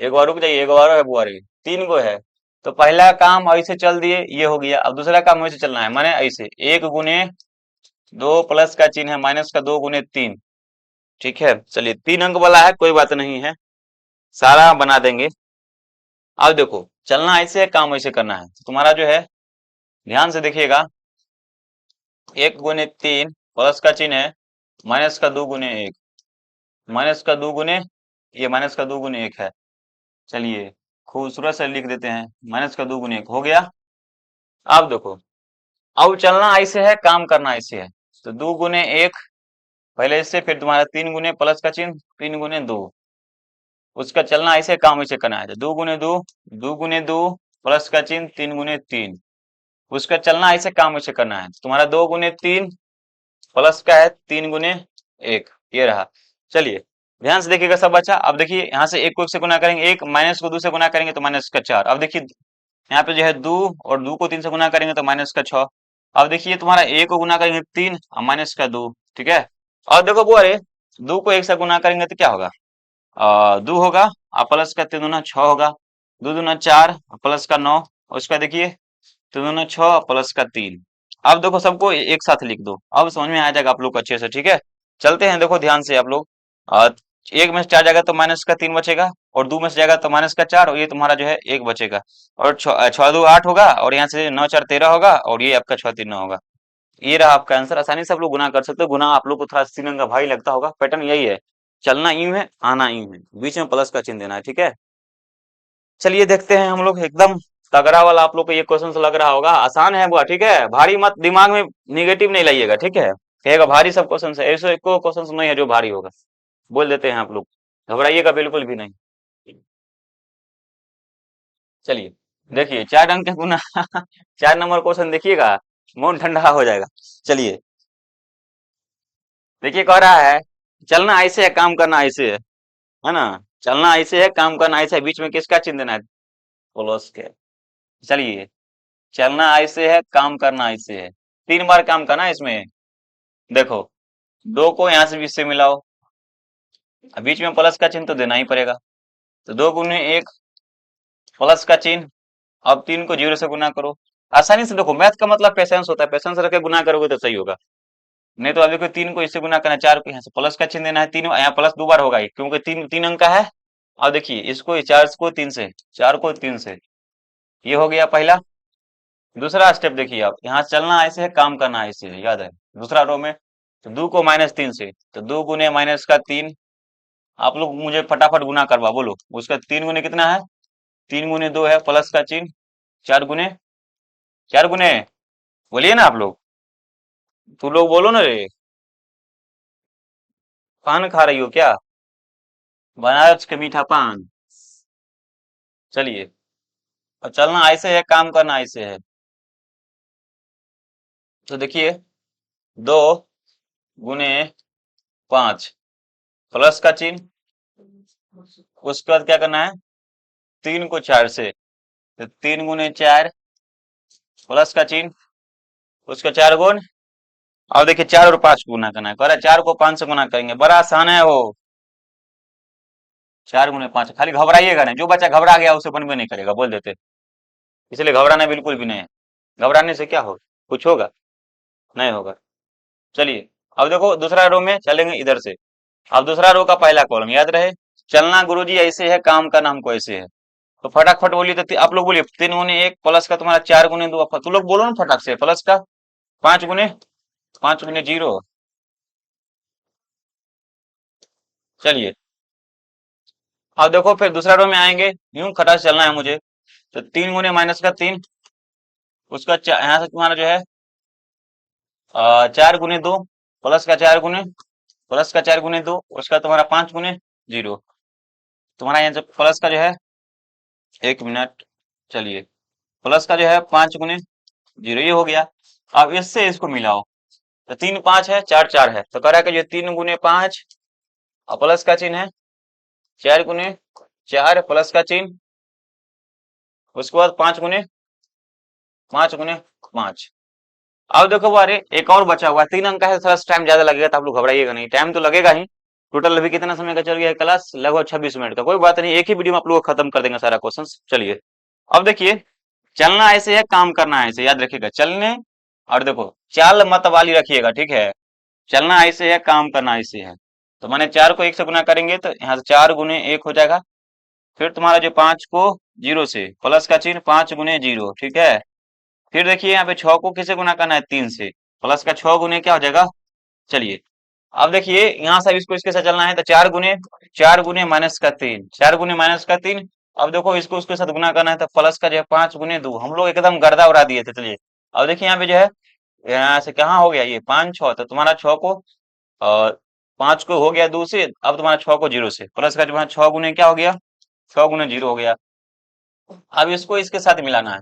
एक बार रुक जाइए, एक बारो है बुआरी, 3 गो है। तो पहला काम ऐसे चल दिए, ये हो गया। अब दूसरा काम वैसे चलना है, माने ऐसे 1 गुने 2, प्लस का चिन्ह है, -का 2 गुने 3, ठीक है। चलिए 3 अंक वाला है, कोई बात नहीं है, सारा बना देंगे। अब देखो चलना ऐसे है, काम ऐसे करना है, तो तुम्हारा जो है, ध्यान से देखिएगा, 1 गुने 3, प्लस का चिन्ह है, -का 2 गुने 1, -का 2 गुने, ये -का 2 गुने 1 है। चलिए खूबसूरत से लिख देते हैं, -का 2 गुने 1 हो गया। अब देखो, अब चलना ऐसे है, काम करना ऐसे है। तो 2 गुने 1, पहले इससे, फिर तुम्हारा 3 गुने, प्लस का चिन्ह, 3 गुने 2, उसका चलना ऐसे, काम ऐसे करना है। तो 2 गुने 2, 2 गुने 2, प्लस का चिन्ह, 3 गुने 3, उसका चलना ऐसे, काम ऐसे करना है। तुम्हारा 2 गुने 3, प्लस का है 3 गुने 1, ये रहा। चलिए ध्यान से देखिएगा सब बच्चा। अब देखिए यहाँ से एक को 1 से गुना करेंगे, एक, -को 2 से गुना करेंगे तो -का 4। अब देखिए यहाँ पे जो है 2, और 2 को 3 से गुना करेंगे तो -का 6। अब देखिए तुम्हारा 1 को गुना करेंगे 3, और -का 2, ठीक है। और देखो वो, अरे 2 को 1 से गुना करेंगे तो क्या होगा, 2 होगा, और प्लस का 3 दूना 6 होगा, 2 दूना 4, प्लस का 9, उसका देखिए 3 दूना 6, प्लस का 3। अब देखो सबको एक साथ लिख दो, अब समझ में आ जाएगा आप लोग को अच्छे से, ठीक है। चलते हैं, देखो ध्यान से आप लोग। एक में से 4 जाएगा तो -का 3 बचेगा, और 2 में से जाएगा तो -का 4, और ये तुम्हारा जो है 1 बचेगा। और 6 6 2 8 होगा, और यहाँ से 9 4 13 होगा, और ये आपका 6 3 9 होगा। ये रहा आपका आंसर। आसानी से आप लोग गुना कर सकते हो। गुना आप लोग को थोड़ा सीने का भाई लगता होगा, पैटर्न यही है, चलना यूं है, आना यूं है, बीच में प्लस का चिन्ह देना है, ठीक है। चलिए देखते हैं हम लोग, एकदम तगड़ा वाला आप लोग को ये क्वेश्चन लग रहा होगा, आसान है बुआ, ठीक है। भारी मत, दिमाग में निगेटिव नहीं लाइएगा, ठीक है। कहेगा भारी सब क्वेश्चन है, ऐसे को क्वेश्चन नहीं है जो भारी होगा, बोल देते हैं आप लोग, घबराइएगा बिल्कुल भी नहीं। चलिए देखिए 4 अंक के गुना 4 नंबर क्वेश्चन देखिएगा, मन ठंडा हो जाएगा। चलिए देखिए, कह रहा है चलना ऐसे है, काम करना ऐसे है ना। चलना ऐसे है, काम करना ऐसे है, बीच में किसका चिन्ह देना है, प्लस के। चलिए चलना ऐसे है, काम करना ऐसे है, 3 बार काम करना है इसमें। देखो 2 को यहाँ से बीच से मिलाओ, अब बीच में प्लस का चिन्ह तो देना ही पड़ेगा। तो 2 गुने 1, प्लस का चिन्ह। अब 3 को 0 से गुना करो। आसानी से देखो, मैथ का मतलब पेशेंस होता है, पेशेंस रख के गुना करोगे तो सही होगा। नहीं तो अब देखो 3 को इससे गुना करना है, 4 को यहाँ से प्लस का चिन्ह देना है, 3 यहाँ प्लस 2 बार होगा ही, क्योंकि 3 3 अंक का है। अब देखिए इसको 4 को 3 से ये हो गया पहला। दूसरा स्टेप देखिए, आप यहाँ चलना ऐसे है, काम करना ऐसे है, याद है। दूसरा रो में, तो 2 को -3 से, तो 2 गुने -का 3। आप लोग मुझे फटाफट गुना करवा बोलो, उसका 3 गुने कितना है, 3 गुने 2 है, प्लस का चिन्ह, 4 गुने बोलिए ना आप लोग, तू लोग बोलो ना रे। पान खा रही हो क्या? बनारस के मीठा पान। चलिए, और चलना ऐसे है, काम करना ऐसे है। तो देखिए, 2 गुने 5 प्लस का चिन्ह, उसके बाद क्या करना है, 3 को 4 से, तो 3 गुने 4 प्लस का चिन्ह, उसका 4 गुण। अब देखिए 4 और 5 को गुना करना है, कह रहा है 4 को 5 से गुना करेंगे, बड़ा आसान है वो। 4 गुने 5, खाली घबराइएगा नहीं, जो बच्चा घबरा गया उसे बनबे नहीं करेगा, बोल देते। इसलिए घबराना बिल्कुल भी नहीं है। घबराने से क्या हो, कुछ होगा? नहीं होगा। चलिए, अब देखो दूसरा रो में चलेंगे इधर से। अब दूसरा रो का पहला कॉलम याद रहे, चलना गुरुजी ऐसे है, काम करना हमको ऐसे है। तो फटाफट बोलिए, तो आप लोग बोलिए, 3 गुने 1 प्लस का तुम्हारा 4 गुने 2, तुम लोग बोलो ना फटाक से, प्लस का 5 गुने 0। चलिए, अब देखो फिर दूसरा रो में आएंगे, यूं खटा से चलना है मुझे। तो 3 गुने -का 3, उसका यहाँ से तुम्हारा जो है 4 गुने 2 प्लस का 4 गुने, प्लस का 4 गुने 2, उसका तुम्हारा 5 गुने 0। तुम्हारा यहाँ से प्लस का जो है, 1 मिनट, चलिए, प्लस का जो है 5 गुने 0, ये हो गया। अब इससे इसको मिलाओ, तो 3 5 है, 4 4 है, तो कह रहा है कि ये 3 गुने 5 और प्लस का चिन्ह है, 4 गुने 4 प्लस का चिन्ह, उसके बाद 5 गुने 5। अब देखो बारे, एक और बचा हुआ है, 3 अंक है, थोड़ा टाइम ज्यादा लगेगा, तो आप लोग घबराइएगा नहीं, टाइम तो लगेगा ही। टोटल अभी कितना समय का चल गया है क्लास, लगभग 26 मिनट का, कोई बात नहीं, एक ही वीडियो में आप लोग को खत्म कर देंगे सारा क्वेश्चन। चलिए, अब देखिए, चलना ऐसे है, काम करना ऐसे, याद रखिएगा, चलने और देखो चाल मत वाली रखिएगा, ठीक है। चलना ऐसे है, काम करना ऐसे है। तो मैंने 4 को 1 से गुना करेंगे, तो यहाँ से 4 गुने 1 हो जाएगा। फिर तुम्हारा जो 5 को 0 से, प्लस का चिन्ह, 5 गुने 0, ठीक है। फिर देखिए यहाँ पे 6 को किसे गुना करना है, 3 से, प्लस का 6 गुने क्या हो जाएगा। चलिए, अब देखिए यहाँ से इसको इसके साथ चलना है, तो 4 गुने चार गुने माइनस का तीन। अब देखो इसको उसके साथ गुना करना है, तो प्लस का जो है 5 गुने 2, हम लोग एकदम गर्दा उड़ा दिए थे। चलिए, अब देखिए यहाँ पे जो है, यहाँ से कहाँ हो गया ये 5 6, तो तुम्हारा 6 को और 5 को हो गया 2 से, अब तुम्हारा 6 को 0 से, प्लस का तुम्हारा 6 गुने क्या हो गया, 6 गुने 0 हो गया। अब इसको इसके साथ मिलाना है,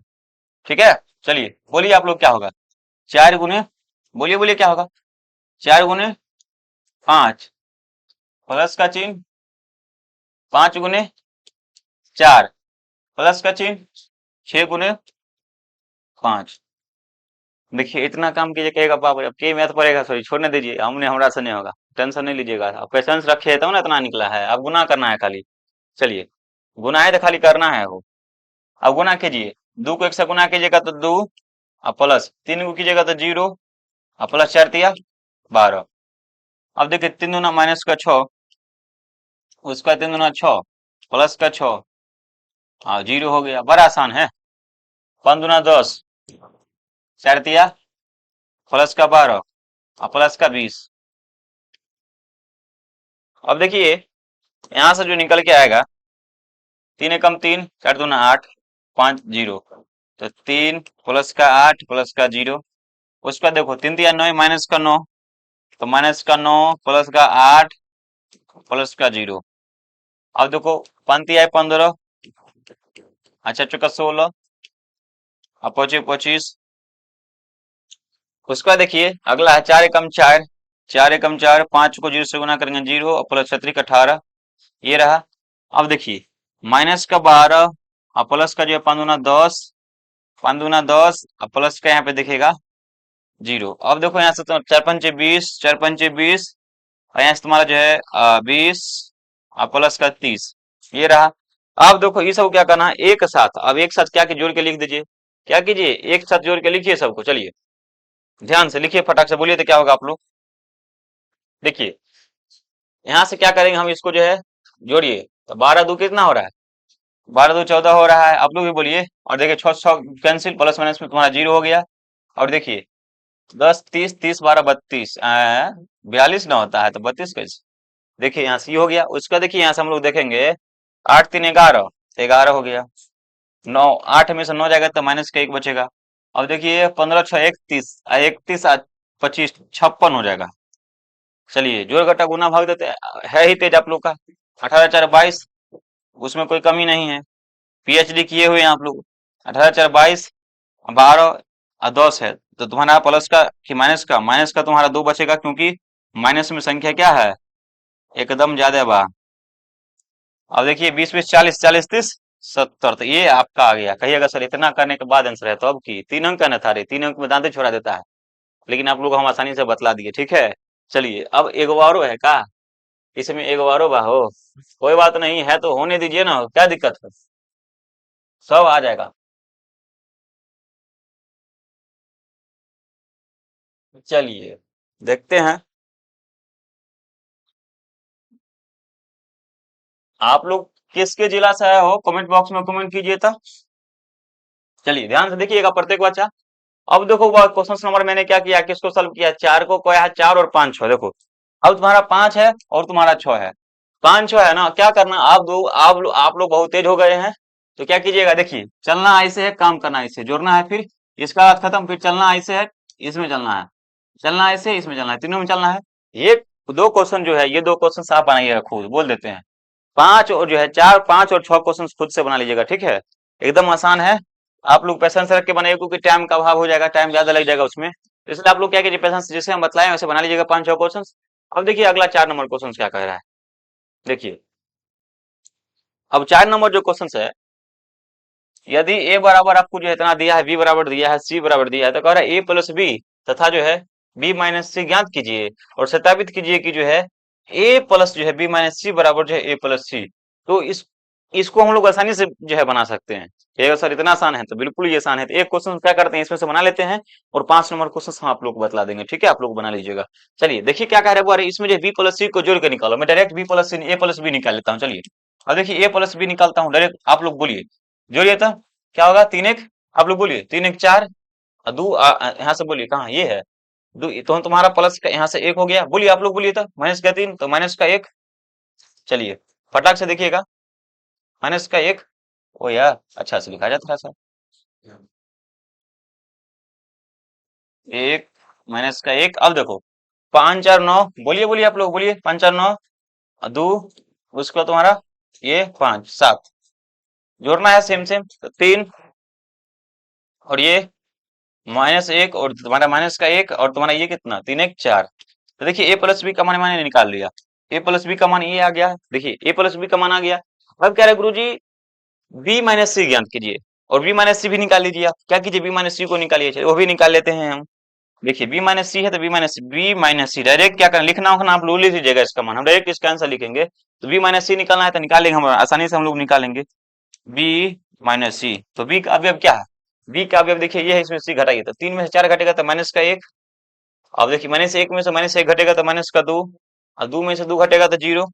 ठीक है। चलिए बोलिए आप लोग क्या होगा, 4 गुने, बोलिए बोलिए क्या होगा, 4 गुने 5 प्लस का चिन्ह, 5 गुने 4 प्लस का चिन्ह, 6 गुने 5। देखिए इतना काम कीजिए, कहेगा बाबू अब के मैथ पड़ेगा, सॉरी छोड़ने दीजिए, हमने हमरा से नहीं होगा, टेंशन नहीं लीजिएगा, अब पेशेंस रखे तब ना इतना निकला है, अब गुना करना है खाली। चलिए, गुना है तो खाली करना है वो। अब गुना कीजिए, 2 को 1 से गुना कीजिएगा तो 2, और प्लस 3 को कीजिएगा तो 0, और प्लस 4 तिया 12। अब देखिए 3 दूना -6, उसका 3 दूना 6 प्लस का 6, हाँ 0 हो गया, बड़ा आसान है। 5 दूना 10, 4 तिया प्लस का 12, और प्लस का 20। अब देखिए यहाँ से जो निकल के आएगा, 3 एकम 3, 4 दूना 8, 5 0, तो 3 प्लस का 8 प्लस का 0। उसका देखो 3 तिया 9 -का 9, तो -का 9 प्लस का 8 प्लस का 0। अब देखो 5 तिया 15, अच्छा चौका 16, और 25 25। उसका देखिए अगला है 4 एकम 4, 4 एकम 4, 5 को 0 से गुना करेंगे 0, और प्लस 36 18, ये रहा। अब देखिए -का 12, और प्लस का जो है 5 दूना 10, 5 दूना 10, और प्लस का यहाँ पे दिखेगा 0। अब देखो यहाँ से तो 4 पंचे 20, 4 पंचे 20, और यहाँ से तुम्हारा जो है 20, और प्लस का 30, ये रहा। अब देखो ये सब क्या करना है एक साथ, अब एक साथ क्या कि जोड़ के लिख दीजिए, क्या कीजिए एक साथ जोड़ के लिखिए सबको। चलिए ध्यान से लिखिए, फटाक से बोलिए तो क्या होगा आप लोग। देखिए यहाँ से क्या करेंगे हम, इसको जो है जोड़िए, तो 12 दू कितना हो रहा है, 12 दू 14 हो रहा है, आप लोग भी बोलिए। और देखिए 6 कैंसिल, प्लस माइनस में तुम्हारा 0 हो गया। और देखिए 10 30 30 12 32, 42 ना होता है तो 32 कैसे, देखिए यहाँ से ये हो गया। उसका देखिए यहाँ से हम लोग देखेंगे 8 3 11, 11 हो गया। 9 8 में से 9 जाएगा तो माइनस का 1 बचेगा। अब देखिए 15 6 31, 31 25 56 हो जाएगा। चलिए जोड़ घटा गुना भाग देते हैं, है ही तेज आप लोग का। 18×4 = 22, उसमें कोई कमी नहीं है। पीएचडी किए हुए हैं आप लोग। 18×4 = 22, 12 और 10 है, तो तुम्हारा प्लस का कि माइनस का, माइनस का तुम्हारा 2 बचेगा, क्योंकि माइनस में संख्या क्या है, एकदम ज्यादा बा। अब देखिए 20×20 = 40, 40×30 = 70, तो ये आपका आ गया। कहिएगा सर इतना करने के बाद आंसर है, तो अब की 3 अंक का न था रे, 3 अंक में दांते छोड़ा देता है, लेकिन आप लोग हम आसानी से बतला दिए, ठीक है। चलिए अब एगो औरो है का, इसमें एगो औरो बा हो, कोई बात नहीं है तो होने दीजिए ना, क्या दिक्कत है, सब आ जाएगा। चलिए देखते हैं। आप लोग किसके जिला से आए हो, कमेंट बॉक्स में कमेंट कीजिए तो। चलिए ध्यान से देखिएगा प्रत्येक बच्चा। अब देखो क्वेश्चन नंबर मैंने क्या किया, किसको सॉल्व किया, 4 को, क्या है 4 और 5 6, देखो अब तुम्हारा 5 है और तुम्हारा 6 है, 5 6 है ना, क्या करना, आप लोग बहुत तेज हो गए हैं, तो क्या कीजिएगा, देखिए चलना ऐसे है, काम करना ऐसे, जोड़ना है, फिर इसका बात खत्म, फिर चलना ऐसे है, इसमें चलना है, चलना ऐसे, इसमें चलना है, तीनों में चलना है। ये दो क्वेश्चन जो है, ये दो क्वेश्चन आप बनाइएगा खुद, बोल देते हैं। 5 और जो है 4, 5 और 6 क्वेश्चन खुद से बना लीजिएगा, ठीक है, एकदम आसान है। आप लोग पैसेंस रख के बनाइए, क्योंकि टाइम का अभाव हो जाएगा, टाइम ज्यादा लग जाएगा उसमें, तो इसलिए आप लोग क्या कीजिए, पैसेंस जैसे हम बतलाएं वैसे बना लीजिएगा 5 6 क्वेश्चन। अब देखिए अगला 4 नंबर क्वेश्चन क्या कह रहा है, देखिए अब 4 नंबर जो क्वेश्चन है, यदि ए बराबर आपको जो है इतना दिया है, बी बराबर दिया है, सी बराबर दिया है, तो कह रहा है ए प्लस बी तथा जो है बी माइनस सी ज्ञात कीजिए और सत्यापित कीजिए कि जो है ए प्लस जो है बी माइनस सी बराबर जो है ए प्लस सी। तो इसको हम लोग आसानी से जो है बना सकते हैं। ये सर इतना आसान है, तो बिल्कुल ये आसान है, तो एक क्वेश्चन क्या करते हैं, इसमें से बना लेते हैं और 5 नंबर क्वेश्चन हम आप लोग को बतला देंगे, ठीक है, आप लोग बना लीजिएगा। चलिए देखिए क्या कह रहे हैं, अरे इसमें जो बी प्लस सी को जोड़ के निकालो, मैं डायरेक्ट बी प्लस सी ए प्लस बी निकाल लेता हूँ, चलिए। अब देखिए ए प्लस बी निकालता हूँ डायरेक्ट, आप लोग बोलिए, जोड़िए तो क्या होगा, 3 1, आप लोग बोलिए 3 1 4, दो यहाँ से बोलिए कहाँ ये है, दो, तो तुम्हारा प्लस का यहाँ से 1 हो गया, बोलिए आप लोग बोलिए, तो माइनस का 3 तो माइनस का 1। चलिए फटाक से देखिएगा, -1, ओ यार अच्छा से लिखा जाता है सर, 1 -1, अब देखो 5 4 9, बोलिए बोलिए आप लोग बोलिए, 5 4 9, दो, उसका तुम्हारा ये 5 7, जोड़ना है सेम सेम, तो 3 और ये -1 और तुम्हारा -1 और तुम्हारा ये कितना 3 1 4, तो देखिए ए प्लस बी का मान मैंने निकाल लिया, ए प्लस बी का मान ये आ गया, देखिए ए प्लस बी का मान आ गया। अब कह रहे गुरु जी बी माइनस सी ज्ञात कीजिए और बी माइनस सी भी निकाल लीजिए, आप क्या कीजिए बी माइनस सी को निकालिए, चलिए वो भी निकाल लेते हैं हम। देखिए बी माइनस सी है तो बी माइनस सी डायरेक्ट क्या करना, लिखना होगा आप लोग लिख लीजिएगा इसका मान, हम डायरेक्ट इसका आंसर लिखेंगे, तो बी माइनस सी निकालना है तो निकालेंगे हम आसानी से, हम लोग निकालेंगे बी माइनस सी। तो बी का अवयव क्या है, बी का अवयव देखिए ये है, इसमें सी घटाइए, तो 3 में से 4 घटेगा तो -1। अब देखिए -1 में से -1 घटेगा तो -2, और 2 में से 2 घटेगा तो 0,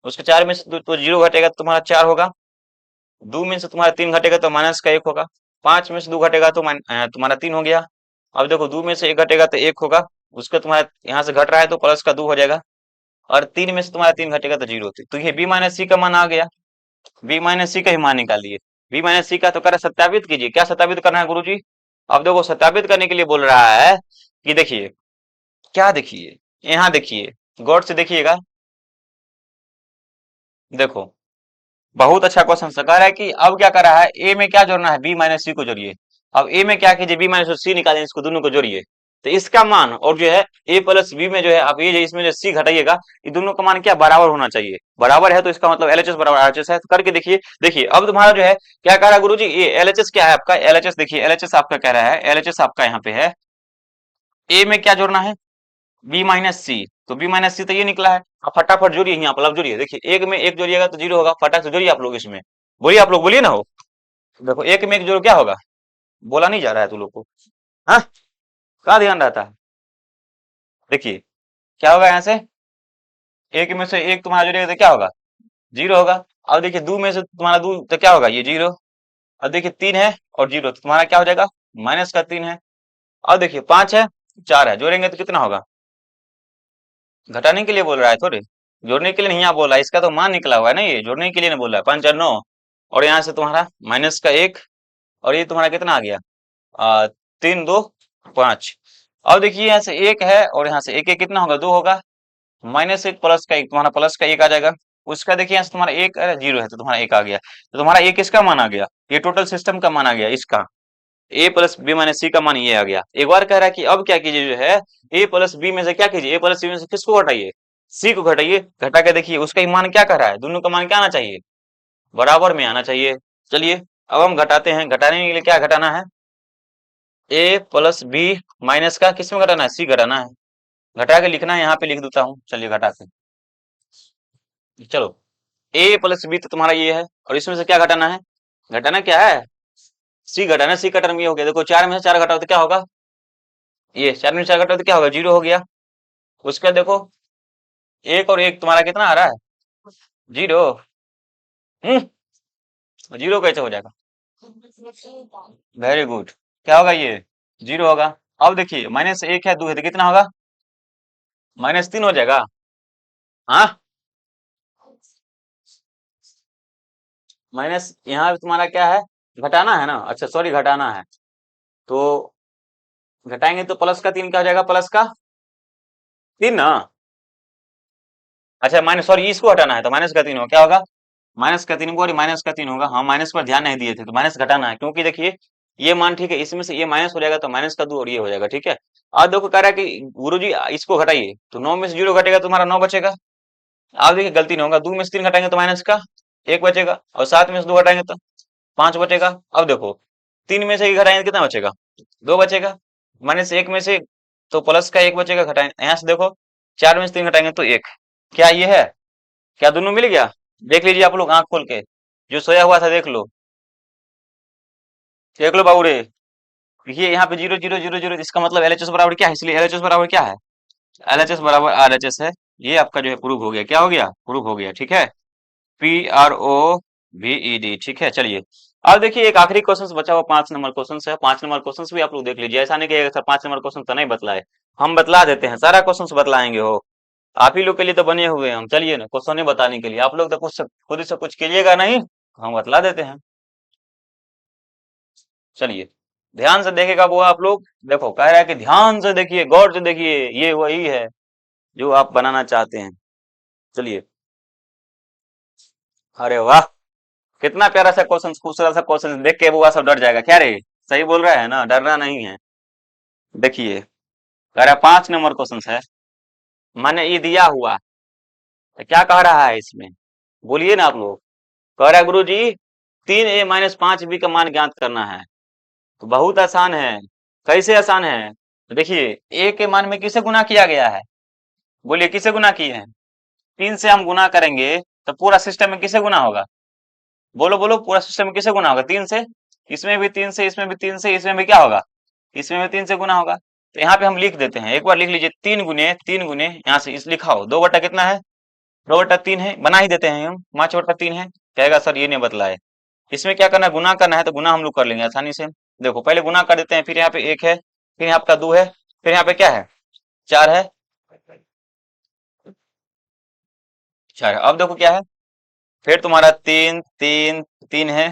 उसके 4 में से तो 0 घटेगा तो तुम्हारा 4 होगा, 2 में से तुम्हारा 3 घटेगा तो -1 होगा, 5 में से 2 घटेगा तो तुम्हारा 3 हो गया। अब देखो 2 में से 1 घटेगा तो 1 होगा, उसका तुम्हारा यहाँ से घट रहा है तो प्लस का 2 हो जाएगा, और 3 में से तुम्हारा 3 घटेगा तो 0, तो ये बी माइनस सी का मान आ गया, बी माइनस सी का ही मान निकालिए। बी माइनस सी का तो कर सत्यापित कीजिए, क्या सत्यापित करना है गुरुजी, अब देखो सत्यापित करने के लिए बोल रहा है कि देखिए क्या, देखिए यहाँ देखिए गौर से देखिएगा, देखो बहुत अच्छा क्वेश्चन कह रहा है कि अब क्या कर रहा है, ए में क्या जोड़ना है, बी माइनस सी को जोड़िए। अब ए में क्या कीजिए, बी माइनस सी निकालें, इसको दोनों को जोड़िए, तो इसका मान और जो है ए प्लस बी में जो है आप ये जो इसमें जो सी घटाइएगा, ये दोनों का मान क्या बराबर होना चाहिए, बराबर है तो इसका मतलब एलएचएस बराबर आरएचएस है, तो करके देखिए। देखिए अब तुम्हारा जो है क्या कह रहा है गुरुजी, ये एलएचएस क्या है आपका, एलएचएस देखिए, एलएचएस आपका कह रहा है, एलएचएस आपका यहाँ पे है, ए में क्या जोड़ना है, बी माइनस सी, तो बी माइनस सी तो ये निकला है, अब फटाफट जोड़िए, यहाँ पर अब जोड़िए, देखिए एक में एक जोड़िएगा तो 0 होगा, फटाक से जोड़िए आप लोग इसमें, बोलिए आप लोग बोलिए ना हो, देखो एक में एक जोड़ क्या होगा, बोला नहीं जा रहा है तू लोग को, हाँ कहाँ ध्यान रहता है, देखिए क्या होगा यहाँ से, एक में से एक तुम्हारा जोड़िएगा तो क्या होगा, 0 होगा। अब देखिए 2 में से तुम्हारा 2 तो क्या होगा, ये 0, अब देखिए 3 है और 0, तो तुम्हारा क्या हो जाएगा, -3 है। अब देखिए 5 है 4 है, जोड़ेंगे तो कितना होगा, घटाने के लिए बोल रहा है थोड़े, जोड़ने के लिए नहीं, यहाँ बोल रहा है, इसका तो मान निकला हुआ है ना, ये जोड़ने के लिए नहीं बोल रहा है, 5 4 9, और यहाँ से तुम्हारा -1, और ये तुम्हारा कितना आ गया, 3 2 5। अब देखिए यहाँ से 1 है और यहाँ से 1 1 कितना होगा, 2 होगा, -1 प्लस का 1, तुम्हारा प्लस का 1 आ जाएगा। उसका देखिए यहाँ से तुम्हारा 1 जीरो है तो तुम्हारा 1 आ गया, तो तुम्हारा 1 किसका मान आ गया, ये टोटल सिस्टम का मान आ गया इसका, ए प्लस बी माइनस सी का मान ये आ गया। एक बार कह रहा है कि अब क्या कीजिए जो है ए प्लस बी में से क्या कीजिए, ए प्लस बी में से किसको घटाइए, सी को घटाइए। घटा के देखिए उसका ही मान क्या कर रहा है, दोनों का मान क्या आना चाहिए, बराबर में आना चाहिए। चलिए अब हम घटाते हैं, घटाने के लिए क्या घटाना है, ए प्लस बी माइनस का किस में घटाना है, सी घटाना है। घटा के लिखना है, यहाँ पे लिख देता हूँ, चलिए घटा के, चलो ए प्लस बी तो तुम्हारा ये है, और इसमें से क्या घटाना है, घटाना क्या है, सी घटाना, सी का टर्म ये हो गया, देखो 4 में से 4 घटाओ तो क्या होगा, ये 4 में से 4 घटाओ तो क्या होगा, 0 हो गया। उसका देखो 1 और 1 तुम्हारा कितना आ रहा है, 0। 0 कैसे हो जाएगा, वेरी गुड, क्या होगा ये, 0 होगा। अब देखिए -1 है, 2 है तो कितना होगा, -3 हो जाएगा। हाँ, माइनस यहाँ पे तुम्हारा क्या है, घटाना है ना, अच्छा सॉरी घटाना है, तो घटाएंगे तो प्लस का 3 क्या हो जाएगा, प्लस का 3 ना, अच्छा माइनस सॉरी इसको हटाना है तो माइनस का 3 हो, क्या होगा, माइनस का 3 और माइनस का 3 होगा। हाँ माइनस पर ध्यान नहीं दिए थे, तो माइनस घटाना है, क्योंकि देखिए ये मान ठीक है, इसमें से ये माइनस हो जाएगा तो माइनस का 2 और ये हो जाएगा, ठीक है। अब देखो कह रहा है कि गुरुजी इसको घटाइए, तो 9 में से 0 घटेगा तो तुम्हारा 9 बचेगा। आप देखिए गलती नहीं होगा, 2 में से 3 घटाएंगे तो माइनस का 1 बचेगा, और 7 में से 2 घटाएंगे तो 5 बचेगा। अब देखो 3 में से 1 घटाएंगे तो कितना बचेगा, 2 बचेगा, माइनस 1 में से तो प्लस का 1 बचेगा, घटाएंगे यहाँ से देखो 4 में से 3 घटाएंगे तो 1, क्या ये है, क्या दोनों मिल गया, देख लीजिए आप लोग आंख खोल के, जो सोया हुआ था देख लो बाबू रे। ये यहाँ पे 0 0 0 0, इसका मतलब एलएचएस बराबर क्या है, इसलिए एलएचएस बराबर क्या है, एलएचएस बराबर आरएचएस है। ये आपका जो है प्रूव हो गया, क्या हो गया, प्रूव हो गया, ठीक है। PROVED, ठीक है। चलिए अब देखिए एक आखिरी क्वेश्चन बचा हुआ, 5 नंबर क्वेश्चन है, 5 नंबर क्वेश्चन भी आप लोग देख लीजिए, ऐसा नहीं कि सर 5 नंबर क्वेश्चन तो नहीं बतलाए, हम बतला देते हैं, सारा क्वेश्चन बतलाएंगे हो, आप ही लोग के लिए तो बने हुए हैं हम, चलिए ना क्वेश्चन बताने के लिए, आप लोग तो कुछ खुद से कुछ कीजिएगा नहीं, हम बतला देते हैं। चलिए ध्यान से देखेगा वो आप लोग, देखो कह रहा है कि ध्यान से देखिए, गौर से देखिए, ये वही है जो आप बनाना चाहते हैं। चलिए, अरे वाह, कितना प्यारा सा क्वेश्चन, खूबसूरत सा क्वेश्चन, देख के वो सब डर जाएगा, क्या रे, सही बोल रहा है ना, डरना नहीं है। देखिए कह रहा है 5 नंबर क्वेश्चन है, मैंने ये दिया हुआ, तो क्या कह रहा है इसमें, बोलिए ना आप लोग। कह रहा है गुरु जी 3a-5b का मान ज्ञात करना है, तो बहुत आसान है। कैसे आसान है, तो देखिए a के मान में किसे गुना किया गया है, बोलिए किसे गुना किए हैं, 3 से हम गुना करेंगे तो पूरा सिस्टम में किसे गुना होगा, बोलो बोलो, पूरा सिस्टम में किसे गुना होगा, 3 से, इसमें भी 3 से, इसमें भी 3 से, इसमें भी क्या होगा, इसमें भी 3 से गुना होगा। तो यहाँ पे हम लिख देते हैं, एक बार लिख लीजिए, 3 गुने यहाँ से इस लिखा हो, 2 बटा कितना है, 2 बटा 3 है, बना ही देते हैं हम, 5 बटा 3 है। कहेगा सर ये नहीं बतलाए, इसमें क्या करना है, गुना करना है, तो गुना हम लोग कर लेंगे आसानी से। देखो पहले गुना कर देते हैं, फिर यहाँ पे 1 है, फिर यहाँ आपका 2 है, फिर यहाँ पे क्या है, 4 है, 4 है। अब देखो क्या है, फिर तुम्हारा 3 3 3 है,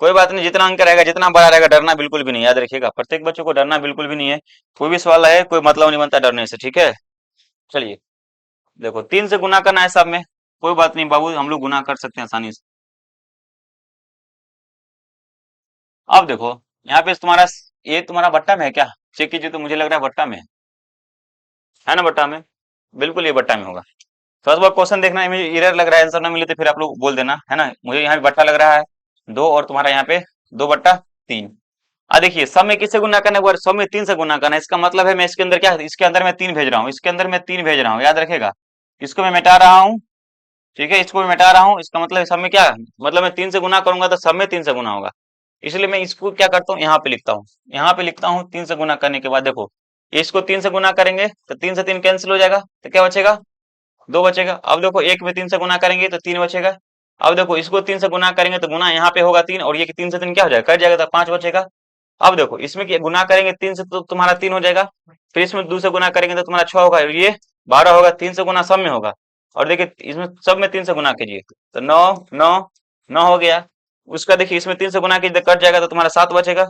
कोई बात नहीं, जितना अंक रहेगा, जितना बड़ा रहेगा, डरना बिल्कुल भी नहीं, याद रखिएगा, प्रत्येक बच्चों को डरना बिल्कुल भी नहीं है, कोई भी सवाल है कोई मतलब नहीं बनता डरने से, ठीक है। चलिए देखो 3 से गुना करना है सब में, कोई बात नहीं बाबू, हम लोग गुना कर सकते हैं आसानी से। अब देखो यहाँ पे तुम्हारा, ये तुम्हारा बट्टा में है क्या, चेक कीजिए, तो मुझे लग रहा है बट्टा में है ना, बट्टा में, बिल्कुल ये बट्टा में होगा। फर्स्ट बार क्वेश्चन देखना, मुझे एरर लग रहा है, आंसर ना मिले तो फिर आप लोग बोल देना, है ना, मुझे यहाँ पे बट्टा लग रहा है 2, और तुम्हारा यहाँ पे 2/3। देखिए सब में किससे गुना करना है, सब में 3 से गुना करना है, इसका मतलब है मैं इसके अंदर क्या, इसके अंदर मैं 3 भेज रहा हूँ, इसके अंदर मैं 3 भेज रहा हूँ, याद रखेगा, इसको मैं मिटा रहा हूँ, ठीक है, इसको मैं मिटा रहा हूँ, इसका मतलब सब में क्या, मतलब मैं 3 से गुना करूंगा तो सब में 3 से गुना होगा, इसलिए मैं इसको क्या करता हूँ, यहाँ पे लिखता हूँ, यहाँ पे लिखता हूँ 3 से गुना करने के बाद देखो, इसको 3 से गुना करेंगे तो 3 से 3 कैंसिल हो जाएगा, तो क्या बचेगा, 2 बचेगा। अब देखो एक में 3 से गुना करेंगे तो 3 बचेगा। अब देखो इसको 3 से गुना करेंगे तो गुना यहाँ पे होगा 3, और ये 3 से 3 क्या हो जाएगा, कट जाएगा, तो 5 बचेगा। अब देखो इसमें गुना करेंगे 3 से तो तुम्हारा 3 हो जाएगा, फिर इसमें 2 से गुना करेंगे तो तुम्हारा 6 होगा, और ये 12 होगा, 3 से गुना सब में होगा, और देखिए इसमें सब में 3 से गुना कीजिए तो 9 9 9 हो गया। उसका देखिए इसमें 3 से गुना कीजिए तो कट जाएगा, तो तुम्हारा 7 बचेगा,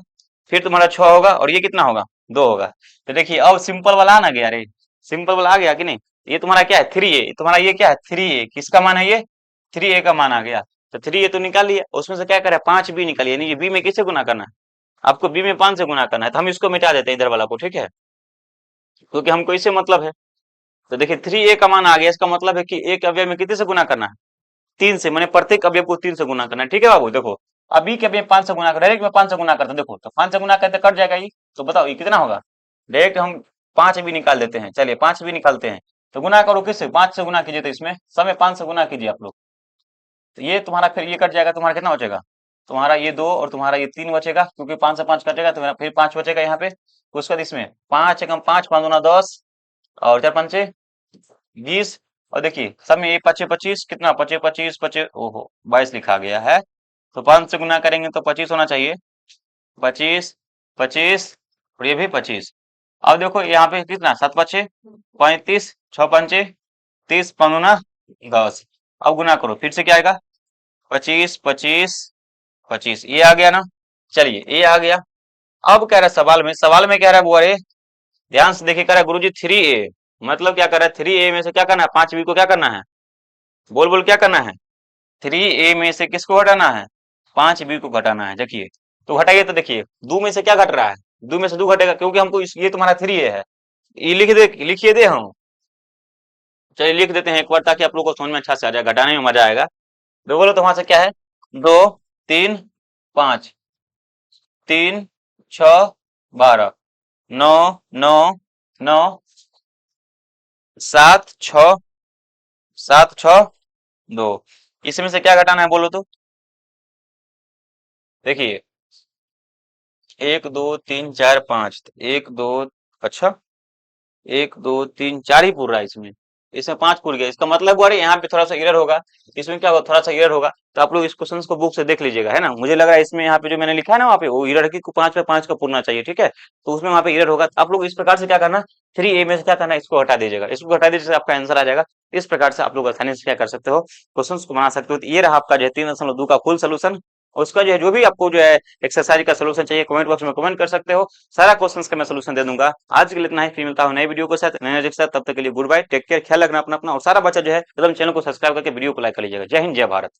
फिर तुम्हारा 6 होगा, और ये कितना होगा, 2 होगा। तो देखिए अब सिंपल वाला आ ना गया रे, सिंपल वाला आ गया कि नहीं, ये तुम्हारा क्या है 3a, तुम्हारा ये क्या है 3a, किसका मान है ये 3a का मान आ गया। तो 3a तो निकाल लिया, उसमें से क्या करे 5b निकालिए, यानी ये b में किससे गुना करना है, आपको b में 5 से गुना करना है, तो हम इसको मिटा देते हैं इधर वाला को, ठीक है, क्योंकि हमको इससे मतलब है। तो देखिए 3a का मान आ गया, इसका मतलब है कि एक अवयव में कितने से गुना करना है 3 से, मैंने प्रत्येक अवयव को 3 से गुना करना है, ठीक है बाबू। देखो अभी के अवयव 5 से गुना कर, डायरेक्ट में 5 से गुना करते हैं, देखो तो 5 से गुना करते कट जाएगा ये, तो बताओ ये कितना होगा, डायरेक्ट हम 5 भी निकाल देते हैं, चलिए 5 भी निकालते हैं। तो गुना करो किससे, 5 से गुना कीजिए, तो इसमें समय 5 से गुना कीजिए आप लोग, तो ये तुम्हारा फिर ये कट जाएगा, तुम्हारा कितना बचेगा, तुम्हारा ये 2 और तुम्हारा ये 3 बचेगा, क्योंकि 5 से 5 कटेगा तो मेरा फिर 5 बचेगा यहाँ पे। उसके बाद इसमें 5 एकम 5, 5 दूना 10 और 4 पंचे 20, और देखिए सब में ये 5 25 कितना, 25 25 25, ओहो 22 लिखा गया है, तो 5 से गुना करेंगे तो 25 होना चाहिए, 25 25 और ये भी 25। अब देखो यहाँ पे कितना 7 पचे 35, 6 पंचे 30, 5 दूना 10, अब गुना करो फिर से क्या आएगा 25 25 25, ये आ गया ना, चलिए ये आ गया। अब कह रहा है सवाल में कह रहा है वो, अरे ध्यान से देखिए, कह रहा है गुरुजी 3a, मतलब क्या कर रहा है 3a में से क्या करना है 5b को क्या करना है, बोल बोल क्या करना है, 3a में से किसको घटाना है 5b को घटाना है। देखिए तो घटाइए, तो देखिए 2 में से क्या घट रहा है, 2 में से 2 घटेगा, क्योंकि हमको ये तुम्हारा 3a है, ये लिखिए दे हम, चलिए लिख देते हैं एक बार ताकि आप लोग को समझ में अच्छा से आ जाए, घटाने में मजा आएगा। तो बोलो तो वहां से क्या है 2 3 5 3 6 12 9 9 9 7 6 7 6 2, इसमें से क्या घटाना है बोलो तो, देखिए 1 2 3 4 5, 1 2, अच्छा 1 2 3 4 ही पूर रहा है इसमें, इसमें 5 पूर गया, इसका मतलब हुआ अरे यहाँ पे थोड़ा सा एरर होगा, इसमें क्या होगा थोड़ा सा एरर होगा, तो आप लोग इस क्वेश्चन को बुक से देख लीजिएगा, है ना, मुझे लग रहा है इसमें यहाँ पे जो मैंने लिखा है ना वहाँ पे वो एरर की 5 पे 5 का पूरना चाहिए, ठीक है, तो उसमें वहाँ पे एरर होगा, तो आप लोग इस प्रकार से क्या करना 3a में से क्या करना इसको हटा दीजिएगा, इसको हटा दीजिए आपका आंसर आ जाएगा। इस प्रकार से आप लोग आसानी से क्या कर सकते हो क्वेश्चन को बना सकते हो। तो ये रहा आपका जो है 3.2 का फुल सोल्यूशन, उसका जो है जो भी आपको जो है एक्सरसाइज का सोल्यूशन चाहिए कमेंट बॉक्स में कमेंट कर सकते हो, सारा क्वेश्चंस का मैं सोल्यूशन दे दूंगा। आज के लिए इतना ही, फिर मिलता हूं नए वीडियो के साथ नए के साथ, तब तक के लिए गुड बाय, टेक केयर, ख्याल रखना अपना अपना, और सारा बच्चा जो है एकदम चैनल को सब्सक्राइब करके वीडियो को लाइक कर लीजिएगा। जय हिंद जय भारत।